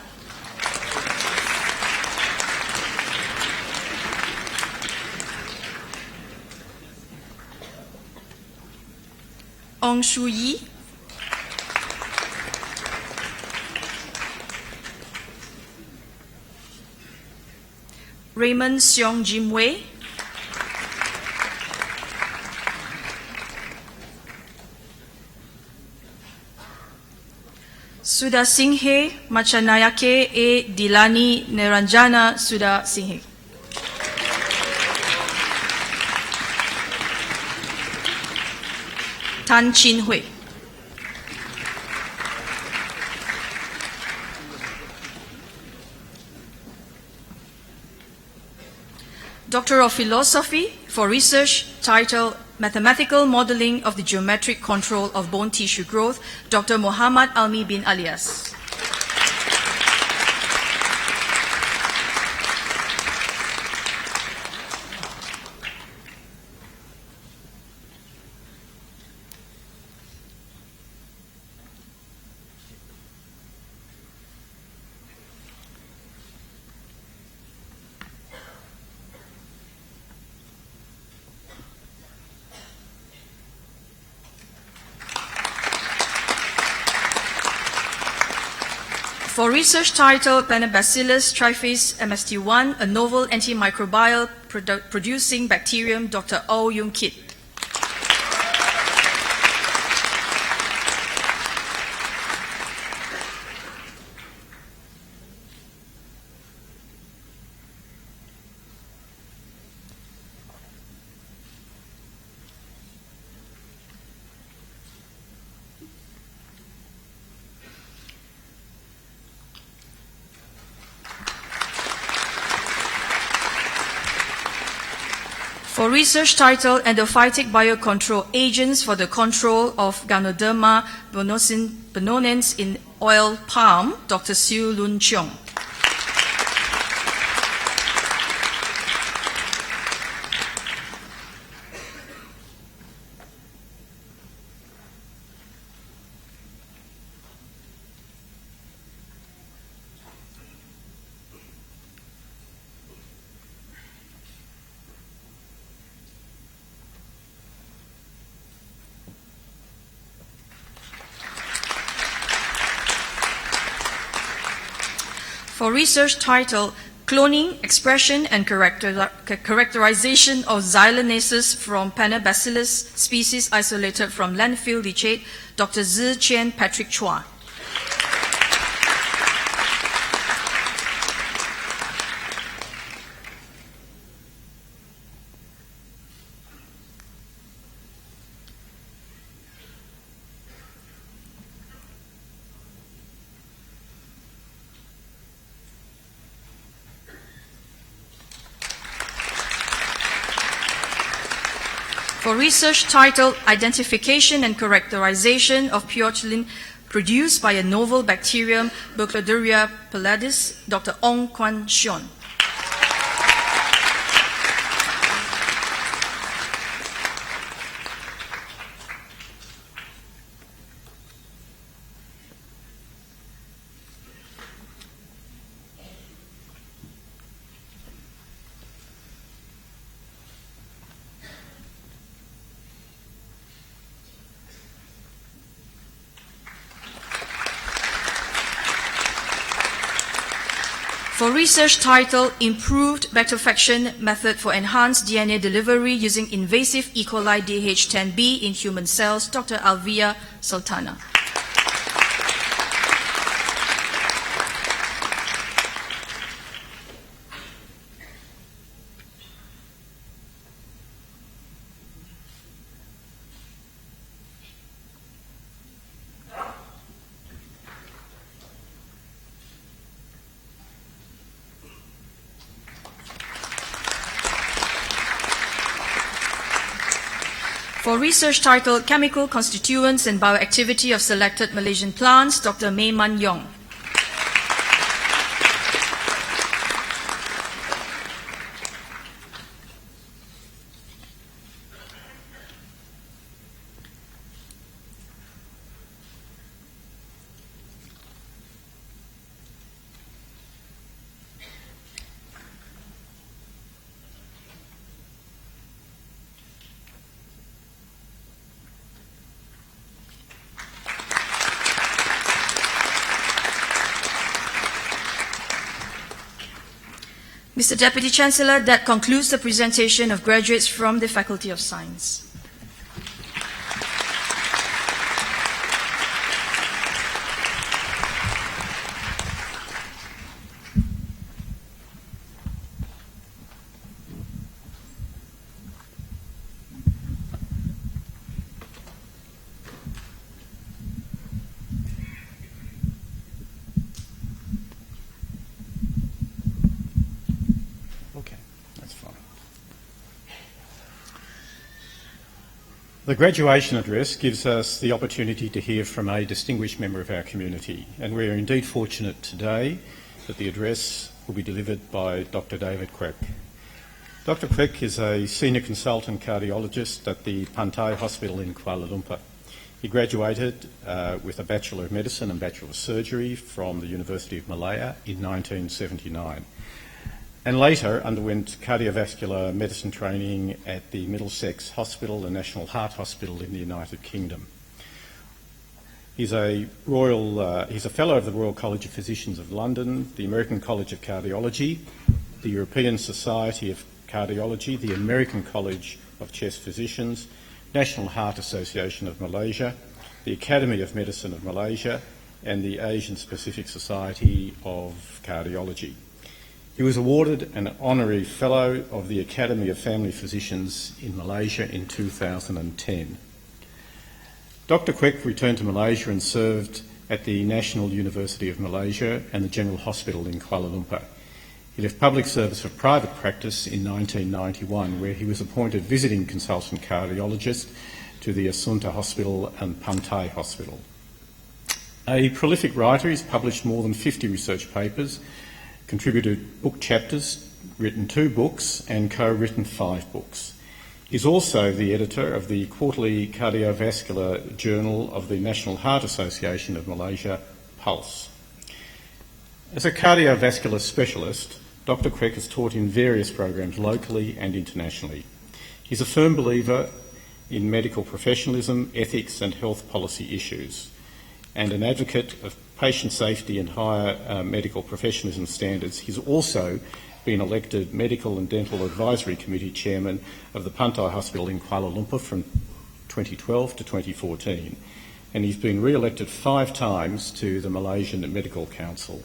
Ong Shu Yi, Raymond Seong Jim Wei, Sudha Singhe Machanayake E Dilani Neranjana Sudha Singhe. Tan Chin Hui. Doctor of Philosophy for research title Mathematical Modeling of the Geometric Control of Bone Tissue Growth, Dr. Muhammad Almi bin Alias. For research title Planobacillus triphase MST1, a novel antimicrobial producing bacterium, Dr. Oh Yung Kit. For research title Endophytic Biocontrol Agents for the Control of Ganoderma bononens in Oil Palm, Dr. Siu Lun Cheong. For research title, Cloning, Expression and Characterization of Xylonases from Planobacillus species isolated from landfill leachate, Dr. Zi Chen Patrick Chua. For research titled Identification and Characterization of Piochilin produced by a novel bacterium, Burkholderia palladis, Dr. Ong Kwan Xion. For research title, Improved Bacterfaction Method for Enhanced DNA Delivery Using Invasive E. coli DH10B in Human Cells, Dr. Alvia Sultana. For research titled Chemical Constituents and Bioactivity of Selected Malaysian Plants, Dr. Mei Man Yong. Mr. Deputy Chancellor, that concludes the presentation of graduates from the Faculty of Science. The graduation address gives us the opportunity to hear from a distinguished member of our community, and we are indeed fortunate today that the address will be delivered by Dr. David Quek. Dr. Quek is a senior consultant cardiologist at the Pantai Hospital in Kuala Lumpur. He graduated with a Bachelor of Medicine and Bachelor of Surgery from the University of Malaya in 1979. And later underwent cardiovascular medicine training at the Middlesex Hospital, the National Heart Hospital in the United Kingdom. He's a fellow of the Royal College of Physicians of London, the American College of Cardiology, the European Society of Cardiology, the American College of Chest Physicians, National Heart Association of Malaysia, the Academy of Medicine of Malaysia, and the Asian Pacific Society of Cardiology. He was awarded an honorary fellow of the Academy of Family Physicians in Malaysia in 2010. Dr. Quek returned to Malaysia and served at the National University of Malaysia and the General Hospital in Kuala Lumpur. He left public service for private practice in 1991, where he was appointed visiting consultant cardiologist to the Asunta Hospital and Pantai Hospital. A prolific writer, he's published more than 50 research papers, contributed book chapters, written 2 books and co-written 5 books. He's also the editor of the quarterly cardiovascular journal of the National Heart Association of Malaysia, Pulse. As a cardiovascular specialist, Dr. Quek has taught in various programs locally and internationally. He's a firm believer in medical professionalism, ethics and health policy issues, and an advocate of patient safety and higher medical professionalism standards. He's also been elected Medical and Dental Advisory Committee Chairman of the Pantai Hospital in Kuala Lumpur from 2012 to 2014, and he's been re-elected 5 times to the Malaysian Medical Council.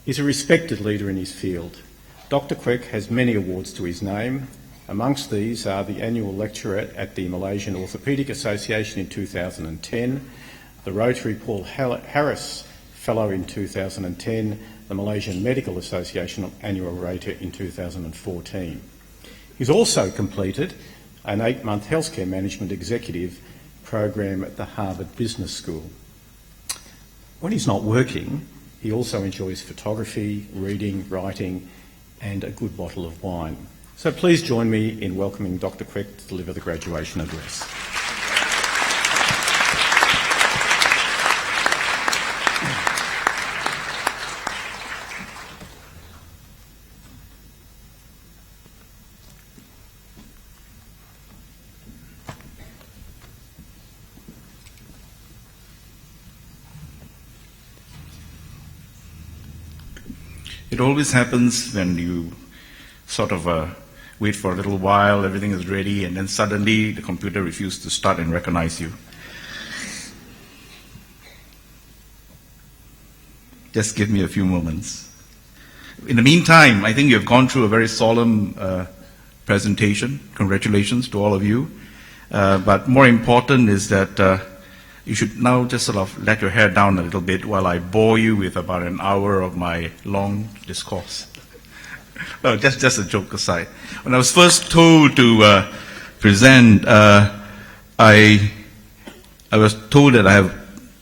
He's a respected leader in his field. Dr. Quek has many awards to his name. Amongst these are the annual lecturer at the Malaysian Orthopaedic Association in 2010, the Rotary Paul Harris Fellow in 2010, the Malaysian Medical Association Annual Rater in 2014. He's also completed an 8-month healthcare management executive program at the Harvard Business School. When he's not working, he also enjoys photography, reading, writing, and a good bottle of wine. So please join me in welcoming Dr. Quek to deliver the graduation address. It always happens when you sort of wait for a little while, everything is ready, and then suddenly the computer refuses to start and recognize you. Just give me a few moments. In the meantime, I think you have gone through a very solemn presentation. Congratulations to all of you. But more important is that you should now just sort of let your hair down a little bit while I bore you with about an hour of my long discourse. No, just a joke aside. When I was first told to present, I was told that I have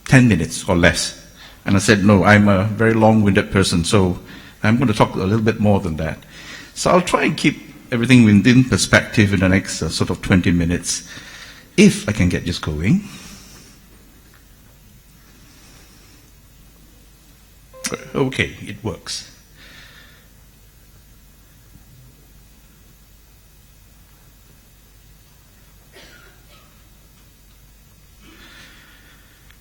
10 minutes or less. And I said, no, I'm a very long-winded person, so I'm going to talk a little bit more than that. So I'll try and keep everything within perspective in the next sort of 20 minutes, if I can get this going. Okay, it works.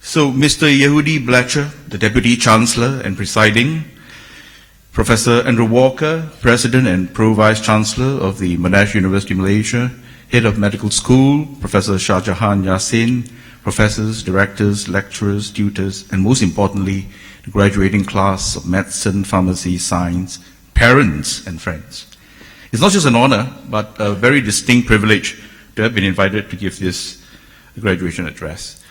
So, Mr. Yehudi Blecher, the Deputy Chancellor and presiding, Professor Andrew Walker, President and Pro-Vice Chancellor of the Monash University, Malaysia, Head of Medical School, Professor Shah Jahan Yassin, professors, directors, lecturers, tutors, and most importantly, the graduating class of medicine, pharmacy, science, parents, and friends. It's not just an honor, but a very distinct privilege to have been invited to give this graduation address.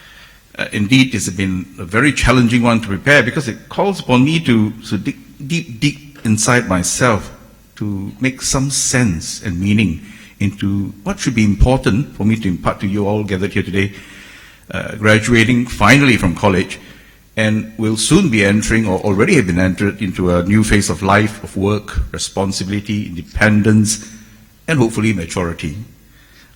Indeed, it's been a very challenging one to prepare because it calls upon me to dig deep inside myself to make some sense and meaning into what should be important for me to impart to you all gathered here today, graduating finally from college, and will soon be entering, or already have been entered, into a new phase of life, of work, responsibility, independence, and hopefully maturity.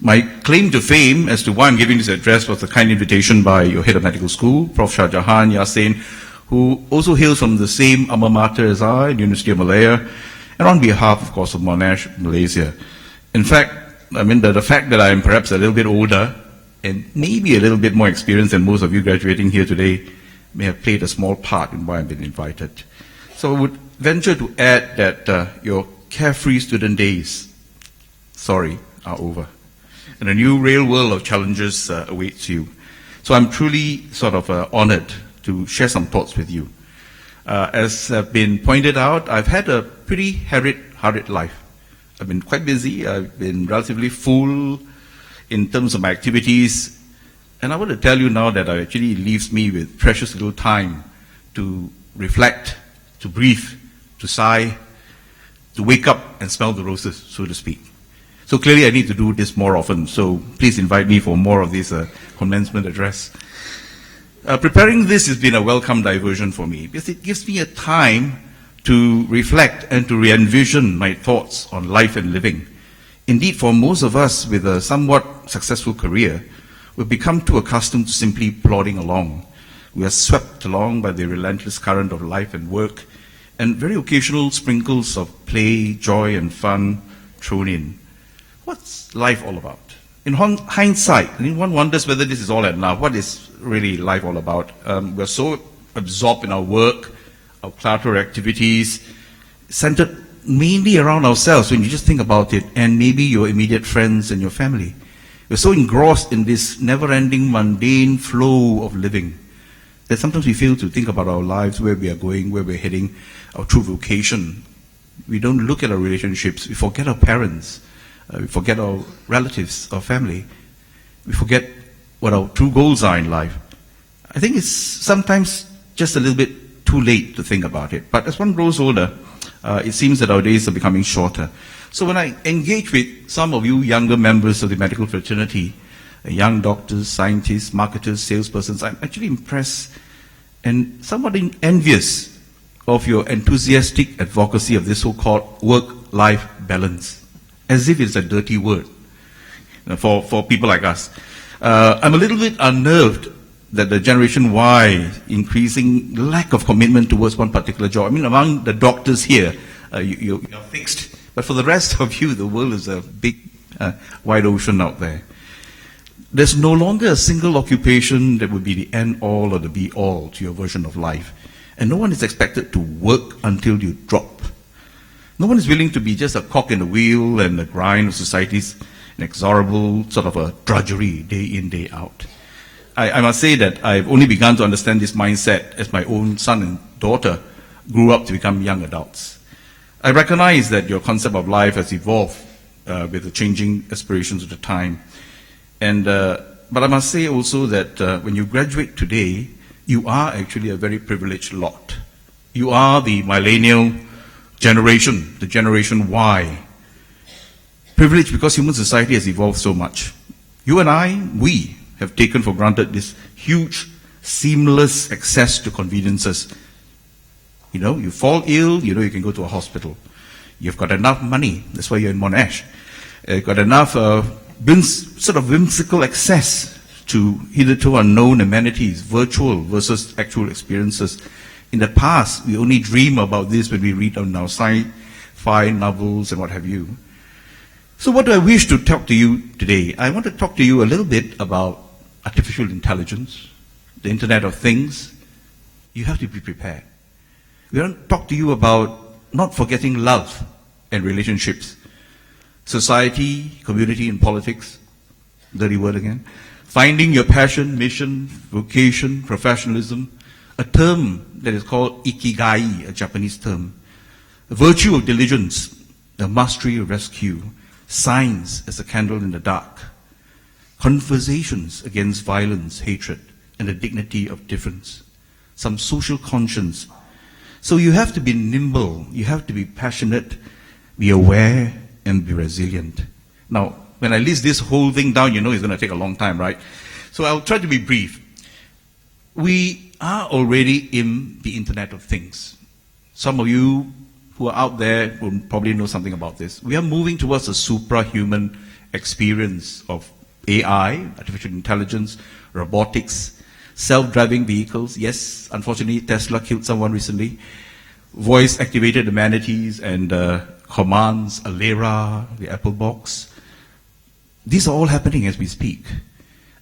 My claim to fame as to why I'm giving this address was a kind invitation by your head of medical school, Prof. Shah Jahan Yassin, who also hails from the same alma mater as I, the University of Malaya, and on behalf, of course, of Monash, Malaysia. In fact, the fact that I'm perhaps a little bit older and maybe a little bit more experienced than most of you graduating here today may have played a small part in why I've been invited. So I would venture to add that your carefree student days, are over. And a new real world of challenges awaits you. So I'm truly honored to share some thoughts with you. As have been pointed out, I've had a pretty harried life. I've been quite busy. I've been relatively full in terms of my activities. And I want to tell you now that it actually leaves me with precious little time to reflect, to breathe, to sigh, to wake up and smell the roses, so to speak. So clearly I need to do this more often, so please invite me for more of this commencement address. Preparing this has been a welcome diversion for me, because it gives me a time to reflect and to re-envision my thoughts on life and living. Indeed, for most of us with a somewhat successful career, we've become too accustomed to simply plodding along. We are swept along by the relentless current of life and work, and very occasional sprinkles of play, joy, and fun thrown in. What's life all about? In hindsight, one wonders whether this is all enough. What is really life all about? We're so absorbed in our work, our collateral activities, centered mainly around ourselves when you just think about it, and maybe your immediate friends and your family. We're so engrossed in this never-ending mundane flow of living that sometimes we fail to think about our lives, where we are going, where we're heading, our true vocation. We don't look at our relationships. We forget our parents. We forget our relatives, our family. We forget what our true goals are in life. I think it's sometimes just a little bit too late to think about it. But as one grows older, it seems that our days are becoming shorter. So when I engage with some of you younger members of the medical fraternity, young doctors, scientists, marketers, salespersons, I'm actually impressed and somewhat envious of your enthusiastic advocacy of this so-called work-life balance, as if it's a dirty word for people like us. I'm a little bit unnerved that the Generation Y increasing lack of commitment towards one particular job. Among the doctors here, you're fixed. But for the rest of you, the world is a big, wide ocean out there. There's no longer a single occupation that would be the end-all or the be-all to your version of life. And no one is expected to work until you drop. No one is willing to be just a cog in the wheel and the grind of society's inexorable sort of a drudgery day in, day out. I must say that I've only begun to understand this mindset as my own son and daughter grew up to become young adults. I recognize that your concept of life has evolved with the changing aspirations of the time. But I must say also that when you graduate today, you are actually a very privileged lot. You are the millennial generation, the Generation Y. Privileged because human society has evolved so much. You and we have taken for granted this huge, seamless access to conveniences. You fall ill, you can go to a hospital. You've got enough money, that's why you're in Monash. You've got enough sort of whimsical access to hitherto unknown amenities, virtual versus actual experiences. In the past, we only dream about this when we read on our sci-fi novels and what have you. So what do I wish to talk to you today? I want to talk to you a little bit about artificial intelligence, the Internet of Things. You have to be prepared. We want to talk to you about not forgetting love and relationships. Society, community, and politics, dirty word again. Finding your passion, mission, vocation, professionalism, a term that is called ikigai, a Japanese term. The virtue of diligence, the mastery of rescue, science as a candle in the dark, conversations against violence, hatred, and the dignity of difference, some social conscience. So you have to be nimble, you have to be passionate, be aware, and be resilient. Now, when I list this whole thing down, you know it's going to take a long time, right? So I'll try to be brief. We are already in the Internet of Things. Some of you who are out there will probably know something about this. We are moving towards a suprahuman experience of AI, artificial intelligence, robotics, self-driving vehicles. Yes, unfortunately, Tesla killed someone recently. Voice-activated amenities and commands, Alera, the Apple box. These are all happening as we speak.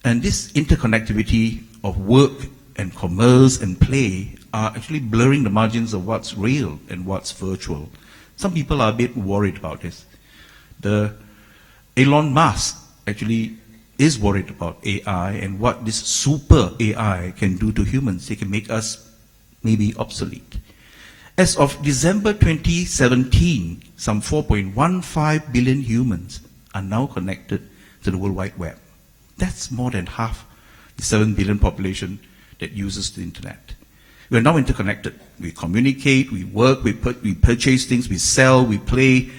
And this interconnectivity of work and commerce and play are actually blurring the margins of what's real and what's virtual. Some people are a bit worried about this. Elon Musk actually is worried about AI and what this super AI can do to humans. It can make us maybe obsolete. As of December 2017, some 4.15 billion humans are now connected to the World Wide Web. That's more than half the 7 billion population that uses the internet. We're now interconnected. We communicate, we work, we purchase things, we sell, we play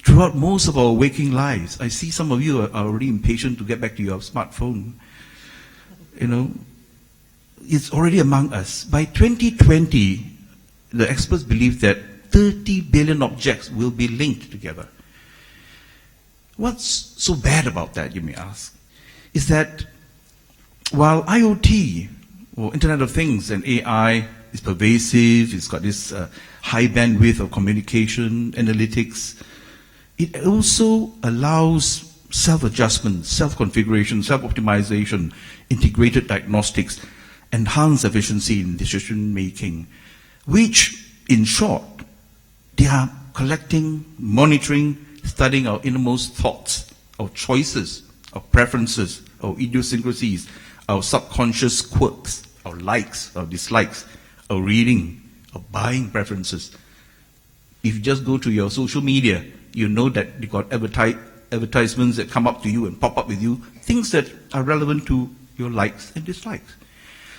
throughout most of our waking lives. I see some of you are already impatient to get back to your smartphone. You know, it's already among us. By 2020, the experts believe that 30 billion objects will be linked together. What's so bad about that, you may ask, is that while IoT, or Internet of Things, and AI is pervasive, it's got this high bandwidth of communication, analytics, it also allows self-adjustment, self-configuration, self-optimization, integrated diagnostics, enhanced efficiency in decision-making, which, in short, they are collecting, monitoring, studying our innermost thoughts, our choices, our preferences, our idiosyncrasies, our subconscious quirks, our likes, our dislikes, our reading, our buying preferences. If you just go to your social media, you know that you got advertisements that come up to you and pop up with you, things that are relevant to your likes and dislikes.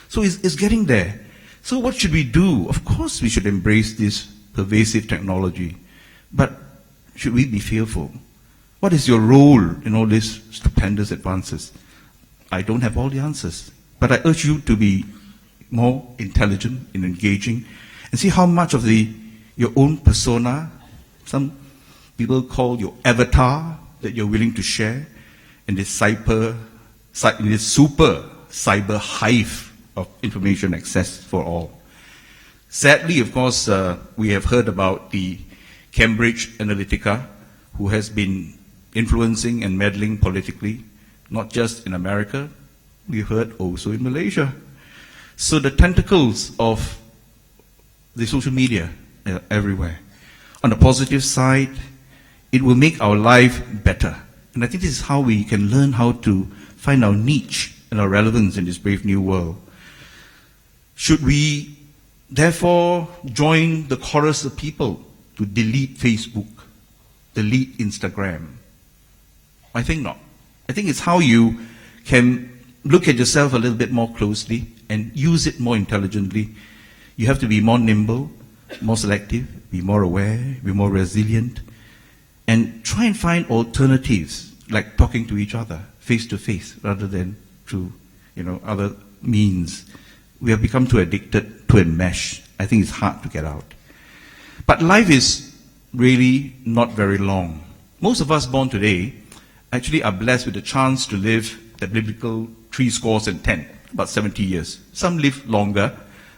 So it's getting there. So what should we do? Of course we should embrace this pervasive technology, but should we be fearful? What is your role in all these stupendous advances? I don't have all the answers, but I urge you to be more intelligent and engaging and see how much of your own persona, some people call your avatar, that you're willing to share in this super cyber hive of information access for all. Sadly, of course, we have heard about the Cambridge Analytica, who has been influencing and meddling politically, not just in America, we heard also in Malaysia. So the tentacles of the social media are everywhere. On the positive side, it will make our life better. And I think this is how we can learn how to find our niche and our relevance in this brave new world. Should we therefore join the chorus of people to delete Facebook, delete Instagram? I think not. I think it's how you can look at yourself a little bit more closely and use it more intelligently. You have to be more nimble, more selective, be more aware, be more resilient, and try and find alternatives, like talking to each other face to face rather than through other means. We have become too addicted to enmesh. I think it's hard to get out. But life is really not very long. Most of us born today actually are blessed with the chance to live the biblical 70, about 70 years. Some live longer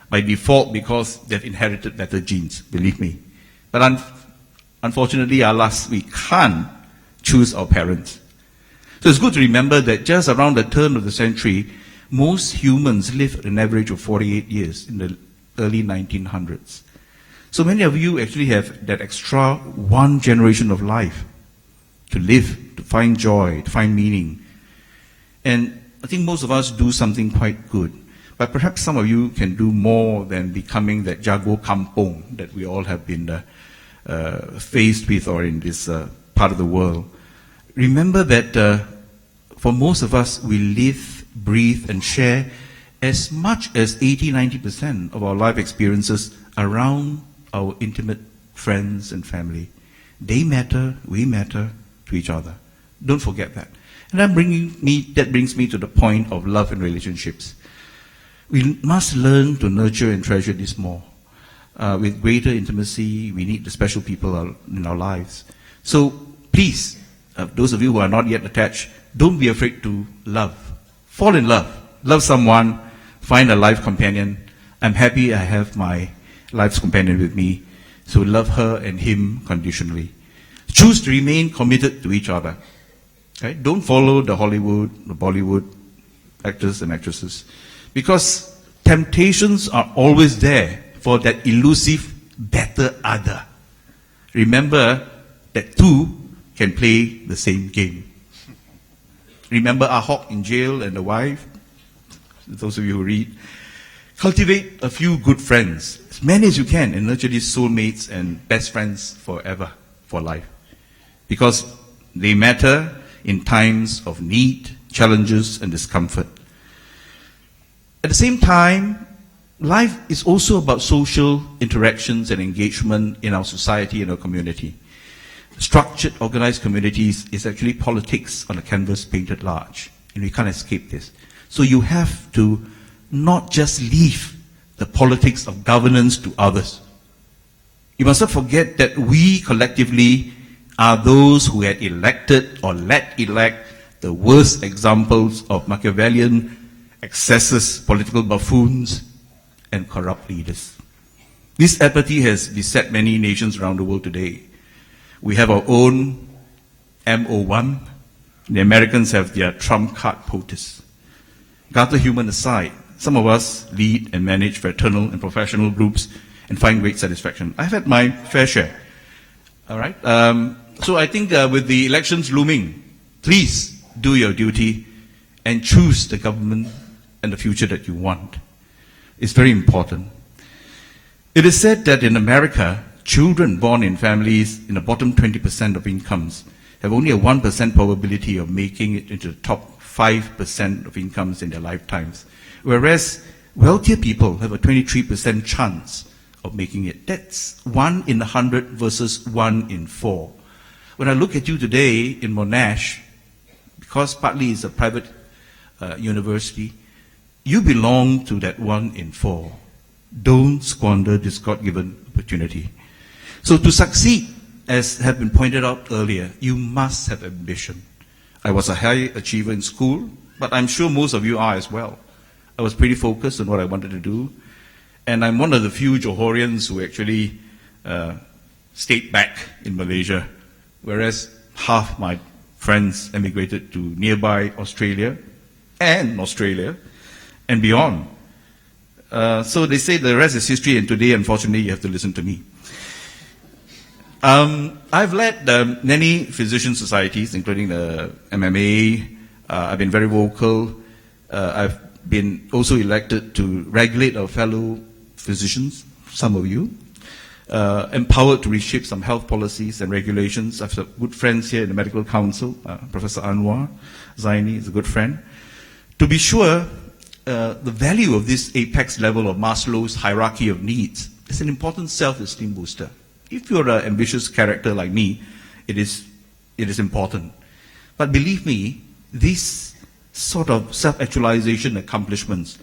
by default because they've inherited better genes, believe me. But unfortunately, alas, we can't choose our parents. So it's good to remember that just around the turn of the century, most humans lived at an average of 48 years in the early 1900s. So many of you actually have that extra one generation of life to live, to find joy, to find meaning. And I think most of us do something quite good. But perhaps some of you can do more than becoming that jago kampong that we all have been faced with or in this part of the world. Remember that for most of us, we live, breathe, and share as much as 80-90% of our life experiences around our intimate friends and family. They matter, we matter to each other. Don't forget that. And that brings me to the point of love and relationships. We must learn to nurture and treasure this more. With greater intimacy, we need the special people in our lives. So please, those of you who are not yet attached, don't be afraid to love. Fall in love. Love someone. Find a life companion. I'm happy I have my life's companion with me. So love her and him conditionally. Choose to remain committed to each other. Okay? Don't follow the Hollywood, the Bollywood actors and actresses. Because temptations are always there for that elusive better other. Remember that two can play the same game. Remember Ahok in jail and the wife? Those of you who read. Cultivate a few good friends, as many as you can, and nurture these soulmates and best friends forever, for life. Because they matter in times of need, challenges, and discomfort. At the same time, life is also about social interactions and engagement in our society and our community. Structured, organized communities is actually politics on a canvas painted large, and we can't escape this. So you have to not just leave the politics of governance to others. You must not forget that we collectively are those who had elected or let elect the worst examples of Machiavellian excesses, political buffoons, and corrupt leaders. This apathy has beset many nations around the world today. We have our own MO1. The Americans have their Trump card POTUS. Gutter human aside, some of us lead and manage fraternal and professional groups and find great satisfaction. I've had my fair share. All right? So I think with the elections looming, please do your duty and choose the government and the future that you want. It's very important. It is said that in America, children born in families in the bottom 20% of incomes have only a 1% probability of making it into the top 5% of incomes in their lifetimes, whereas wealthier people have a 23% chance of making it. That's 1 in 100 versus 1 in 4. When I look at you today in Monash, because partly it's a private university, you belong to that 1 in 4. Don't squander this God-given opportunity. So to succeed, as have been pointed out earlier, you must have ambition. I was a high achiever in school, but I'm sure most of you are as well. I was pretty focused on what I wanted to do, and I'm one of the few Johorians who actually stayed back in Malaysia, whereas half my friends emigrated to nearby Australia and beyond. So they say the rest is history, and today, unfortunately, you have to listen to me. I've led many physician societies, including the MMA. I've been very vocal. I've been also elected to regulate our fellow physicians, some of you, empowered to reshape some health policies and regulations. I have good friends here in the Medical Council. Professor Anwar Zaini is a good friend. To be sure, the value of this apex level of Maslow's hierarchy of needs is an important self-esteem booster. If you're an ambitious character like me, it is important. But believe me, these sort of self-actualization accomplishments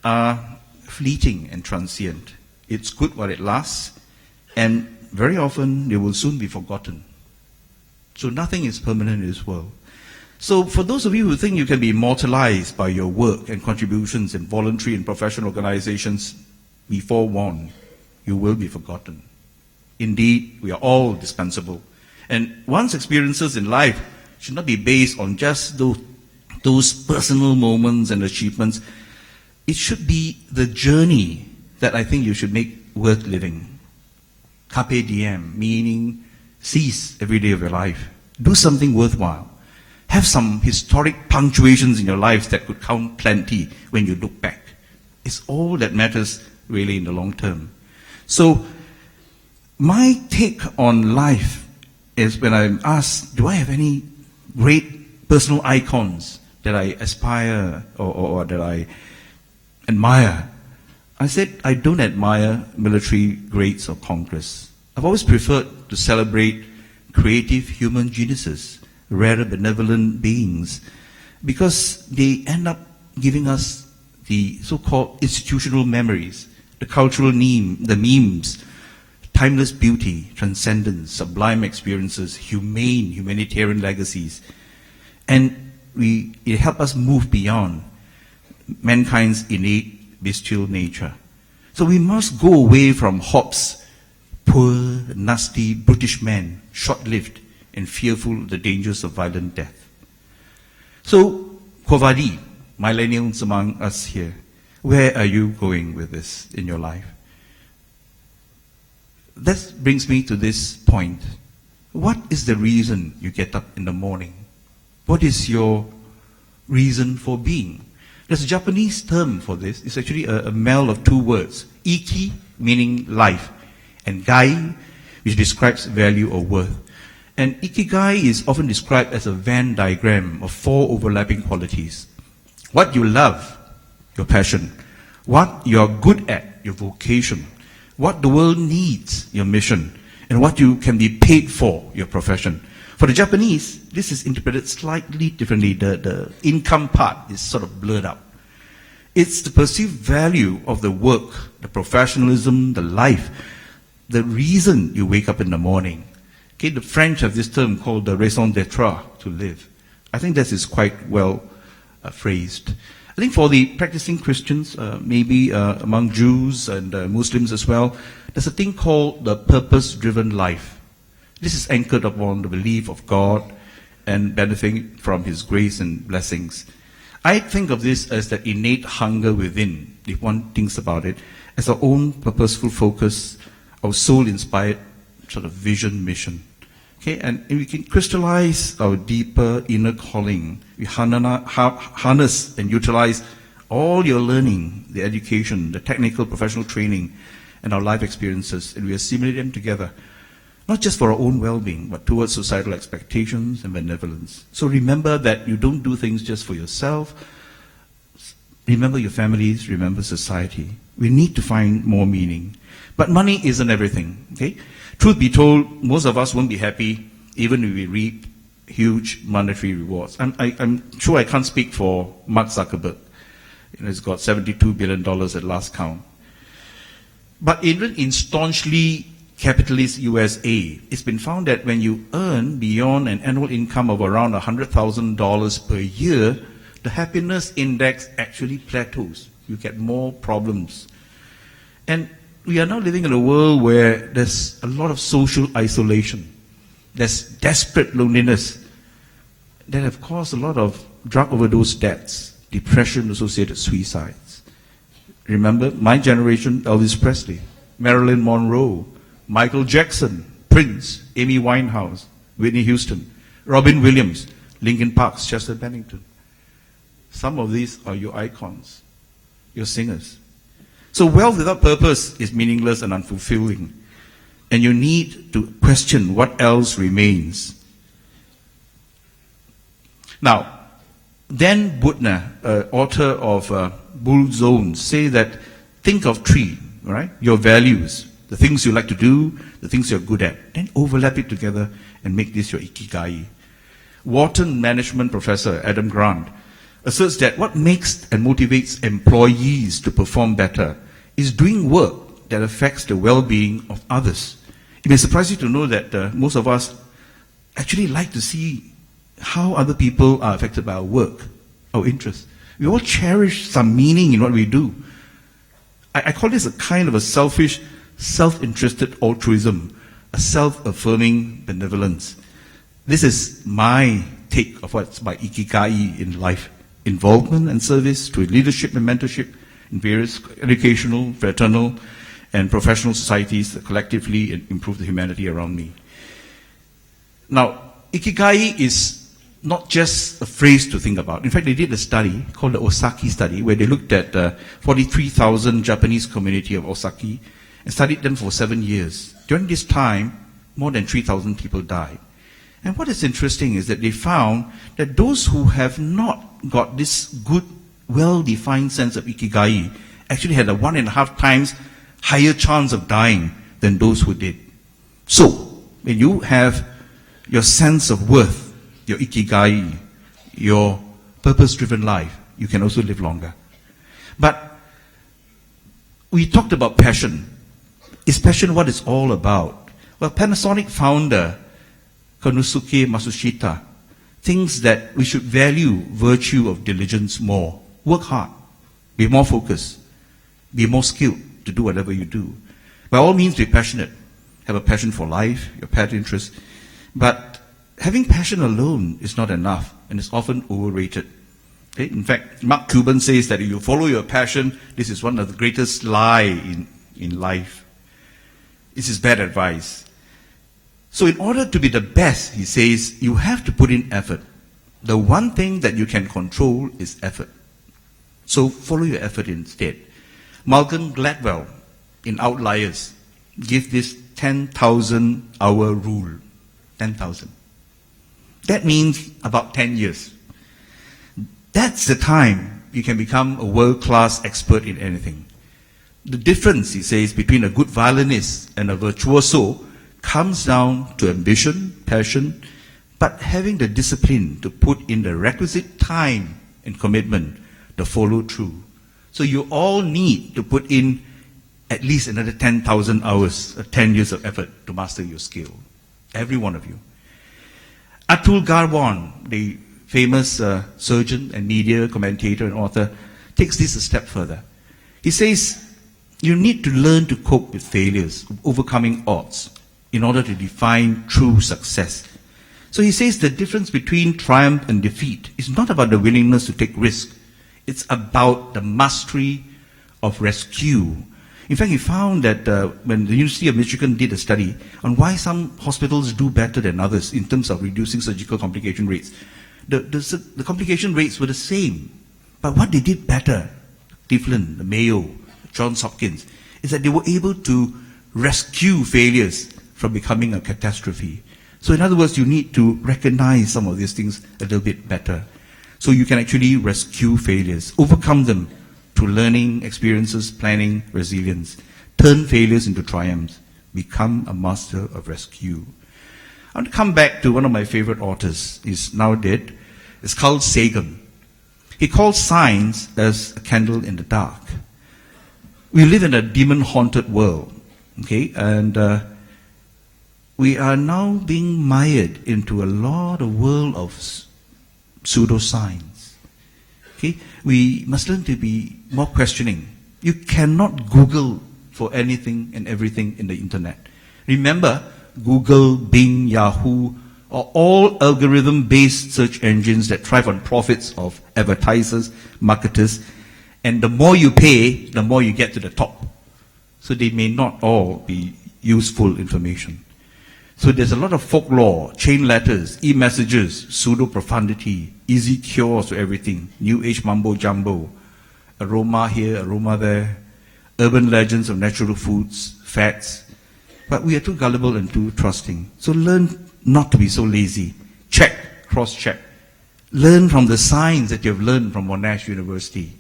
are fleeting and transient. It's good while it lasts, and very often they will soon be forgotten. So nothing is permanent in this world. So for those of you who think you can be immortalized by your work and contributions in voluntary and professional organizations, be forewarned, you will be forgotten. Indeed, we are all dispensable. And one's experiences in life should not be based on just those personal moments and achievements. It should be the journey that I think you should make worth living. Carpe diem, meaning seize every day of your life. Do something worthwhile. Have some historic punctuations in your lives that could count plenty when you look back. It's all that matters really in the long term. So, my take on life is when I'm asked, do I have any great personal icons that I aspire or that I admire? I said, I don't admire military grades or conquests. I've always preferred to celebrate creative human geniuses, rare benevolent beings, because they end up giving us the so-called institutional memories, the cultural the memes, timeless beauty, transcendence, sublime experiences, humanitarian legacies. And it helps us move beyond mankind's innate bestial nature. So we must go away from Hobbes' poor, nasty, brutish man, short-lived and fearful of the dangers of violent death. So, Kovadi, millennials among us here, where are you going with this in your life? That brings me to this point. What is the reason you get up in the morning? What is your reason for being? There's a Japanese term for this. It's actually a meld of two words. Iki, meaning life, and gai, which describes value or worth. And ikigai is often described as a Venn diagram of four overlapping qualities. What you love, your passion. What you're good at, your vocation. What the world needs, your mission. And what you can be paid for, your profession. For the Japanese, this is interpreted slightly differently. The income part is sort of blurred out. It's the perceived value of the work, the professionalism, the life, the reason you wake up in the morning. Okay, the French have this term called the raison d'être, to live. I think this is quite well phrased. I think for the practicing Christians, maybe among Jews and Muslims as well, there's a thing called the purpose-driven life. This is anchored upon the belief of God and benefiting from His grace and blessings. I think of this as the innate hunger within, if one thinks about it, as our own purposeful focus, our soul-inspired sort of vision, mission. Okay, and we can crystallize our deeper inner calling. We harness and utilize all your learning, the education, the technical, professional training, and our life experiences, and we assimilate them together. Not just for our own well-being, but towards societal expectations and benevolence. So remember that you don't do things just for yourself. Remember your families, remember society. We need to find more meaning. But money isn't everything, okay? Truth be told, most of us won't be happy even if we reap huge monetary rewards. I'm sure I can't speak for Mark Zuckerberg. He's got $72 billion at last count. But even in staunchly capitalist USA, it's been found that when you earn beyond an annual income of around $100,000 per year, the happiness index actually plateaus. You get more problems. And we are now living in a world where there's a lot of social isolation. There's desperate loneliness that have caused a lot of drug overdose deaths, depression-associated suicides. Remember, my generation, Elvis Presley, Marilyn Monroe, Michael Jackson, Prince, Amy Winehouse, Whitney Houston, Robin Williams, Linkin Park's Chester Bennington. Some of these are your icons, your singers. So wealth without purpose is meaningless and unfulfilling. And you need to question what else remains. Now, Dan Buettner, author of Bull Zones, say that think of three, right? Your values, the things you like to do, the things you're good at. Then overlap it together and make this your ikigai. Wharton management professor Adam Grant asserts that what makes and motivates employees to perform better is doing work that affects the well-being of others. It may surprise you to know that most of us actually like to see how other people are affected by our work, our interests. We all cherish some meaning in what we do. I call this a kind of a selfish, self-interested altruism, a self-affirming benevolence. This is my take of what's my ikigai in life. Involvement and service to leadership and mentorship in various educational, fraternal, and professional societies that collectively improve the humanity around me. Now, Ikigai is not just a phrase to think about. In fact, they did a study called the Osaki study, where they looked at 43,000 Japanese community of Osaki and studied them for 7 years. During this time, more than 3,000 people died. And what is interesting is that they found that those who have not got this good, well-defined sense of Ikigai actually had a 1.5 times higher chance of dying than those who did. So, when you have your sense of worth, your Ikigai, your purpose-driven life, you can also live longer. But we talked about passion. Is passion what it's all about? Well, Panasonic founder Konosuke Matsushita thinks that we should value virtue of diligence more. Work hard, be more focused, be more skilled to do whatever you do. By all means, be passionate. Have a passion for life, your pet interest. But having passion alone is not enough, and it's often overrated. Okay? In fact, Mark Cuban says that if you follow your passion, this is one of the greatest lies in life. This is bad advice. So in order to be the best, he says, you have to put in effort. The one thing that you can control is effort. So follow your effort instead. Malcolm Gladwell, in Outliers, gives this 10,000 hour rule. 10,000. That means about 10 years. That's the time you can become a world-class expert in anything. The difference, he says, between a good violinist and a virtuoso comes down to ambition, passion, but having the discipline to put in the requisite time and commitment to follow through. So you all need to put in at least another 10,000 hours, 10 years of effort to master your skill. Every one of you. Atul Gawande, the famous surgeon and media commentator and author, takes this a step further. He says, you need to learn to cope with failures, overcoming odds, in order to define true success. So he says the difference between triumph and defeat is not about the willingness to take risk. It's about the mastery of rescue. In fact, he found that when the University of Michigan did a study on why some hospitals do better than others in terms of reducing surgical complication rates, the complication rates were the same. But what they did better, Cleveland, the Mayo, Johns Hopkins, is that they were able to rescue failures from becoming a catastrophe. So in other words, you need to recognize some of these things a little bit better. So you can actually rescue failures, overcome them through learning, experiences, planning, resilience. Turn failures into triumphs. Become a master of rescue. I want to come back to one of my favorite authors. He's now dead. It's Carl Sagan. He calls science as a candle in the dark. We live in a demon-haunted world, okay? And we are now being mired into a lot of world of pseudoscience. Okay? We must learn to be more questioning. You cannot Google for anything and everything in the internet. Remember, Google, Bing, Yahoo are all algorithm-based search engines that thrive on profits of advertisers, marketers, and the more you pay, the more you get to the top. So they may not all be useful information. So there's a lot of folklore, chain letters, e-messages, pseudo-profundity, easy cures to everything, new age mumbo-jumbo, aroma here, aroma there, urban legends of natural foods, fads. But we are too gullible and too trusting. So learn not to be so lazy. Check, cross-check. Learn from the science that you've learned from Monash University.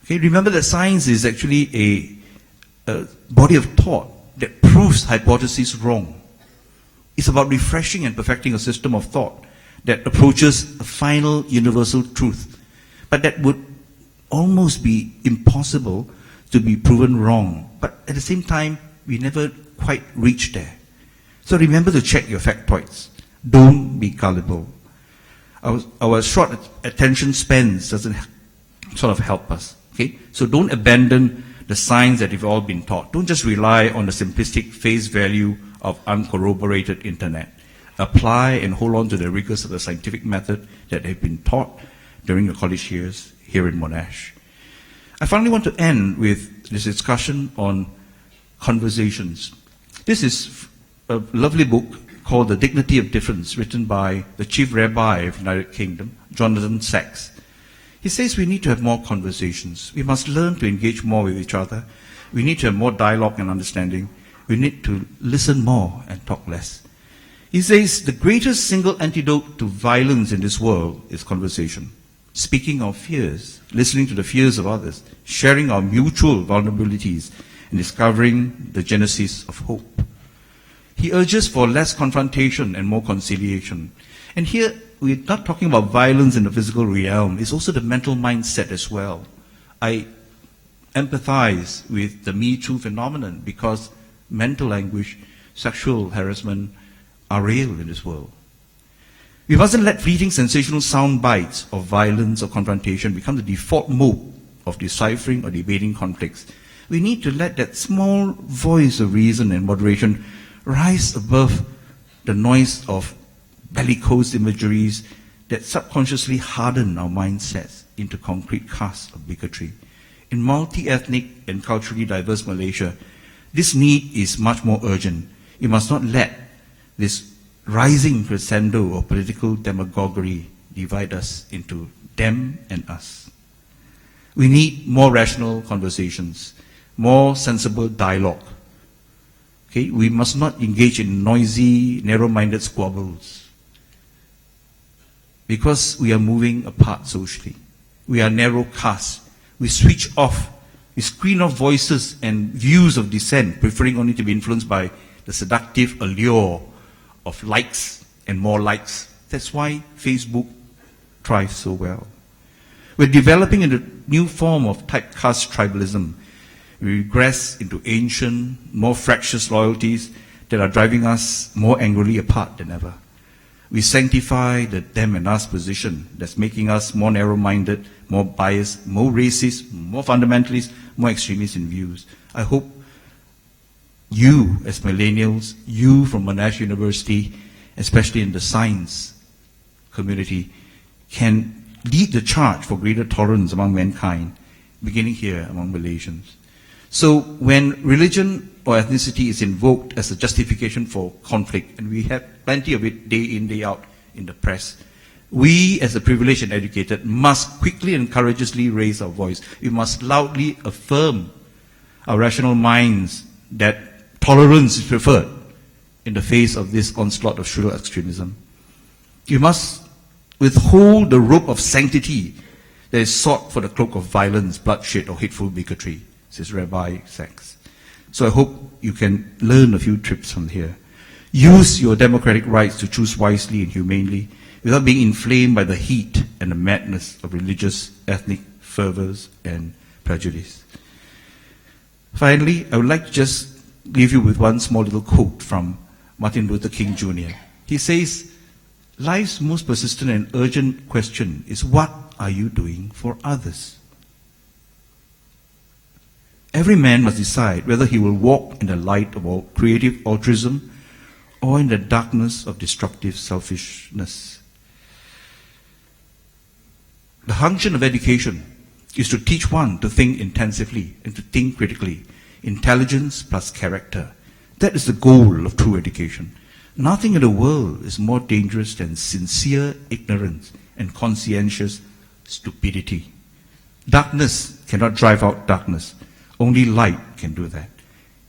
Okay, remember that science is actually a body of thought that proves hypotheses wrong. It's about refreshing and perfecting a system of thought that approaches a final universal truth, but that would almost be impossible to be proven wrong. But at the same time, we never quite reach there. So remember to check your factoids. Don't be gullible. Our short attention spans doesn't sort of help us. Okay? So don't abandon the science that we've all been taught. Don't just rely on the simplistic face value of uncorroborated internet. Apply and hold on to the rigors of the scientific method that have been taught during your college years here in Monash. I finally want to end with this discussion on conversations. This is a lovely book called The Dignity of Difference, written by the Chief Rabbi of the United Kingdom, Jonathan Sacks. He says we need to have more conversations. We must learn to engage more with each other. We need to have more dialogue and understanding. We need to listen more and talk less. He says the greatest single antidote to violence in this world is conversation. Speaking our fears, listening to the fears of others, sharing our mutual vulnerabilities, and discovering the genesis of hope. He urges for less confrontation and more conciliation. And here, we're not talking about violence in the physical realm. It's also the mental mindset as well. I empathize with the Me Too phenomenon because mental anguish, sexual harassment are real in this world. We mustn't let fleeting sensational sound bites of violence or confrontation become the default mode of deciphering or debating conflicts. We need to let that small voice of reason and moderation rise above the noise of bellicose imageries that subconsciously harden our mindsets into concrete casts of bigotry. In multi-ethnic and culturally diverse Malaysia, this need is much more urgent. We must not let this rising crescendo of political demagoguery divide us into them and us. We need more rational conversations, more sensible dialogue. Okay? We must not engage in noisy, narrow-minded squabbles because we are moving apart socially. We are narrow caste. We switch off. We screen off voices and views of dissent, preferring only to be influenced by the seductive allure of likes and more likes. That's why Facebook thrives so well. We're developing a new form of typecast tribalism. We regress into ancient, more fractious loyalties that are driving us more angrily apart than ever. We sanctify the them and us position that's making us more narrow-minded, more biased, more racist, more fundamentalist, more extremist in views. I hope you, as millennials, you from Monash University, especially in the science community, can lead the charge for greater tolerance among mankind, beginning here among Malaysians. So when religion or ethnicity is invoked as a justification for conflict, and we have plenty of it day in, day out in the press, we as the privileged and educated must quickly and courageously raise our voice. We must loudly affirm our rational minds that tolerance is preferred in the face of this onslaught of social extremism. You must withhold the rope of sanctity that is sought for the cloak of violence, bloodshed, or hateful bigotry, says Rabbi Sacks. So I hope you can learn a few trips from here. Use your democratic rights to choose wisely and humanely without being inflamed by the heat and the madness of religious, ethnic fervors and prejudice. Finally, I would like to just leave you with one small little quote from Martin Luther King Jr. He says, "Life's most persistent and urgent question is, what are you doing for others?" Every man must decide whether he will walk in the light of creative altruism or in the darkness of destructive selfishness. The function of education is to teach one to think intensively and to think critically. Intelligence plus character. That is the goal of true education. Nothing in the world is more dangerous than sincere ignorance and conscientious stupidity. Darkness cannot drive out darkness. Only light can do that.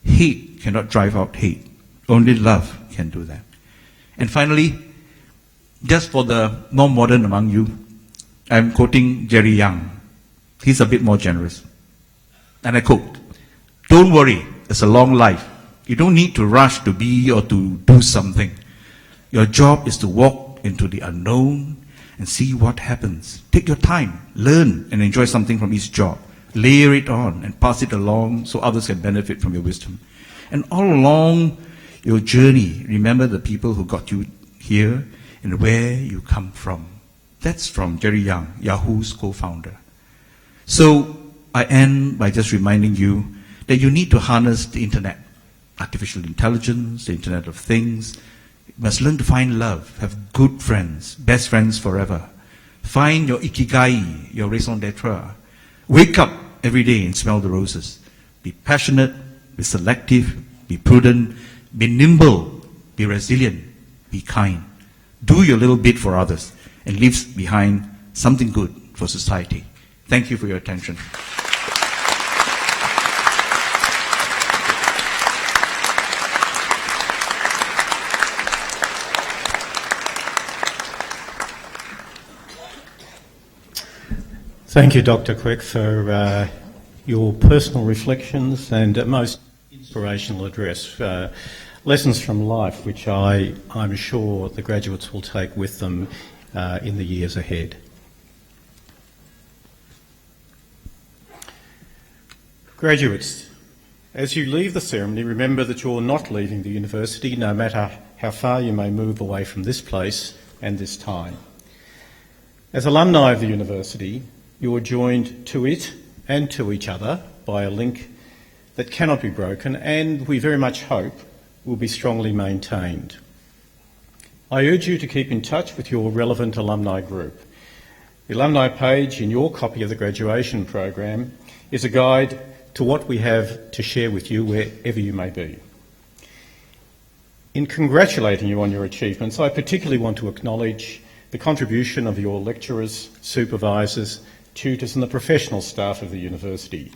Hate cannot drive out hate. Only love can do that. And finally, just for the more modern among you, I'm quoting Jerry Young. He's a bit more generous. And I quote, "Don't worry, it's a long life. You don't need to rush to be or to do something. Your job is to walk into the unknown and see what happens. Take your time, learn and enjoy something from each job. Layer it on and pass it along so others can benefit from your wisdom. And all along your journey, remember the people who got you here and where you come from." That's from Jerry Young, Yahoo's co-founder. So I end by just reminding you that you need to harness the internet, artificial intelligence, the Internet of Things. You must learn to find love, have good friends, best friends forever. Find your ikigai, your raison d'etre. Wake up every day and smell the roses. be passionate, be selective, be prudent, be nimble, be resilient, be kind. Do your little bit for others and leave behind something good for society. Thank you for your attention. Thank you, Dr. Quek, for your personal reflections and a most inspirational address. Lessons from life, which I'm sure the graduates will take with them in the years ahead. Graduates, as you leave the ceremony, remember that you're not leaving the university, no matter how far you may move away from this place and this time. As alumni of the university, you are joined to it and to each other by a link that cannot be broken and we very much hope will be strongly maintained. I urge you to keep in touch with your relevant alumni group. The alumni page in your copy of the graduation program is a guide to what we have to share with you wherever you may be. In congratulating you on your achievements, I particularly want to acknowledge the contribution of your lecturers, supervisors, tutors and the professional staff of the university.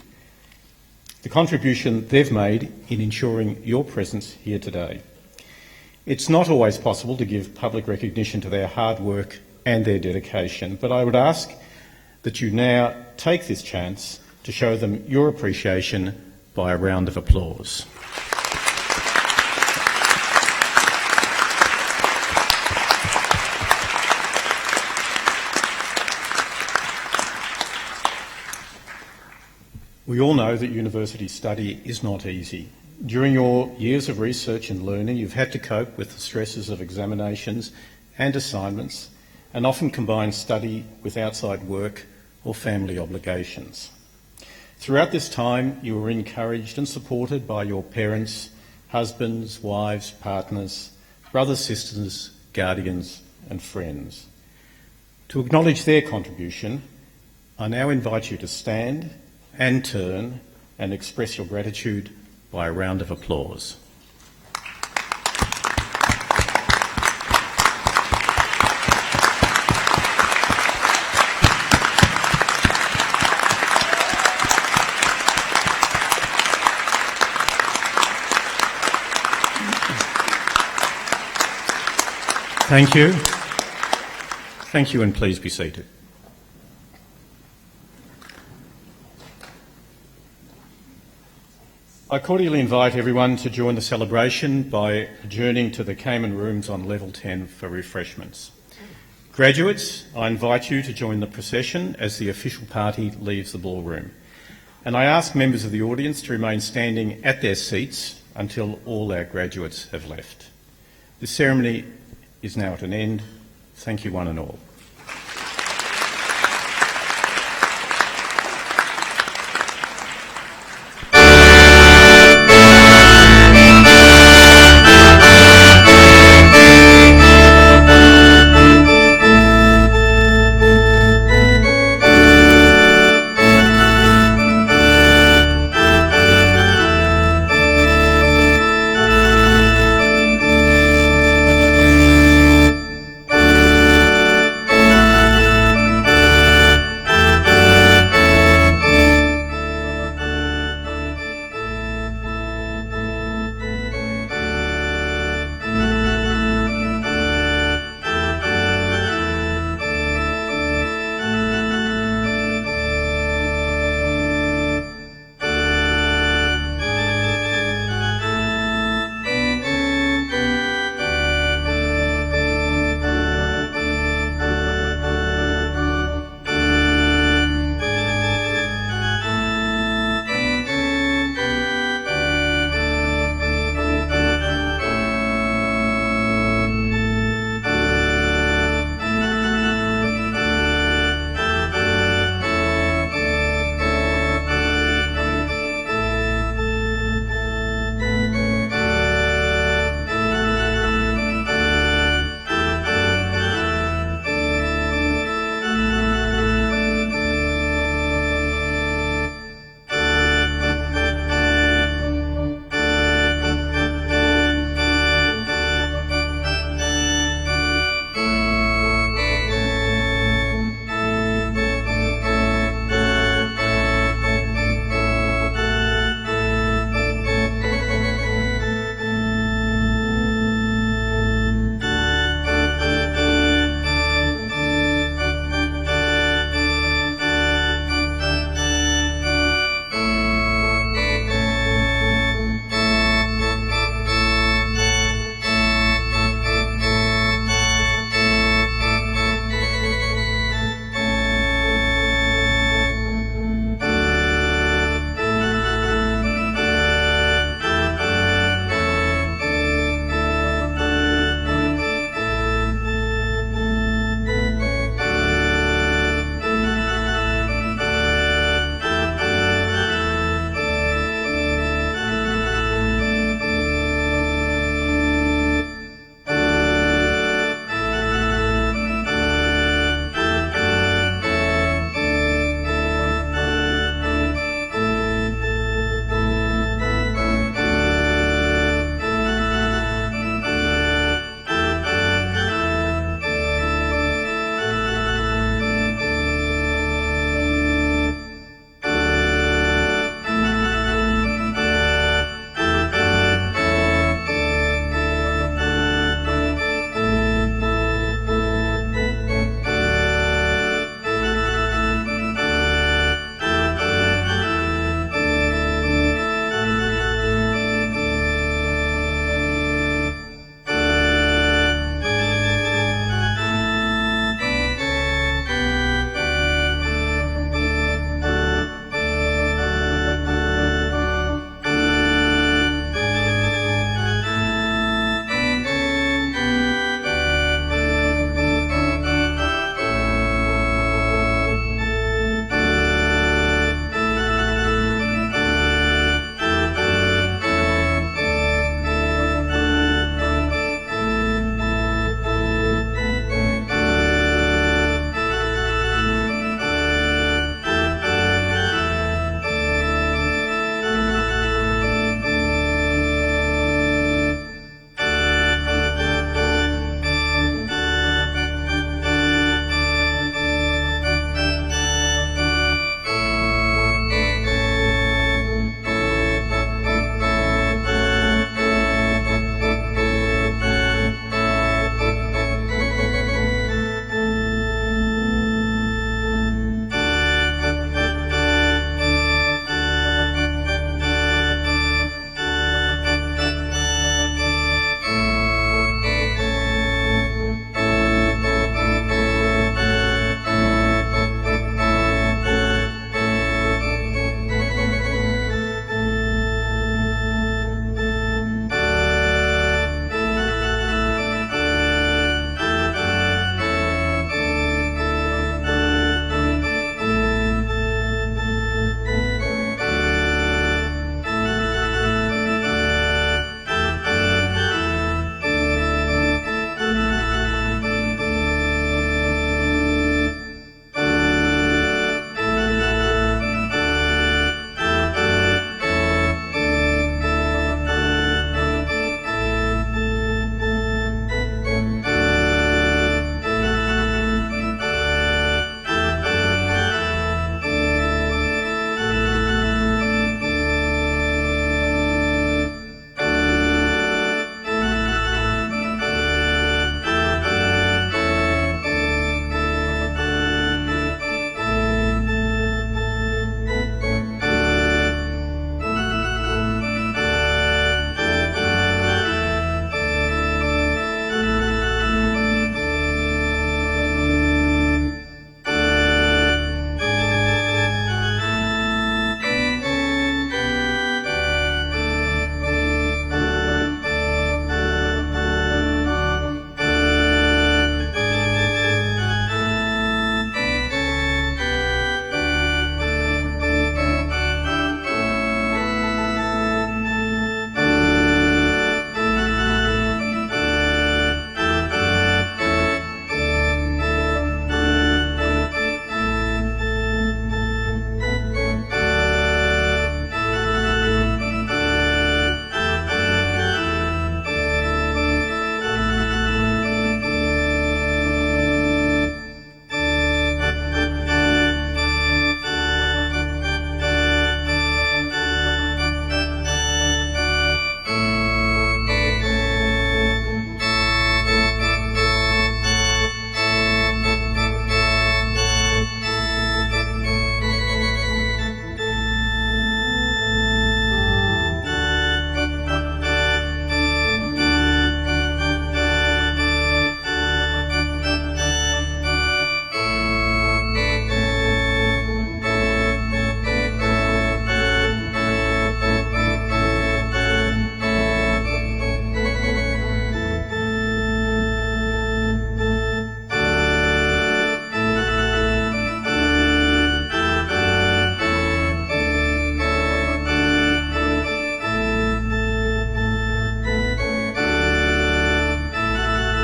The contribution they've made in ensuring your presence here today. It's not always possible to give public recognition to their hard work and their dedication, but I would ask that you now take this chance to show them your appreciation by a round of applause. We all know that university study is not easy. During your years of research and learning, you've had to cope with the stresses of examinations and assignments and often combine study with outside work or family obligations. Throughout this time, you were encouraged and supported by your parents, husbands, wives, partners, brothers, sisters, guardians and friends. To acknowledge their contribution, I now invite you to stand and turn and express your gratitude by a round of applause. Thank you. Thank you, and please be seated. I cordially invite everyone to join the celebration by adjourning to the Cayman Rooms on level 10 for refreshments. Graduates, I invite you to join the procession as the official party leaves the ballroom. And I ask members of the audience to remain standing at their seats until all our graduates have left. The ceremony is now at an end. Thank you one and all.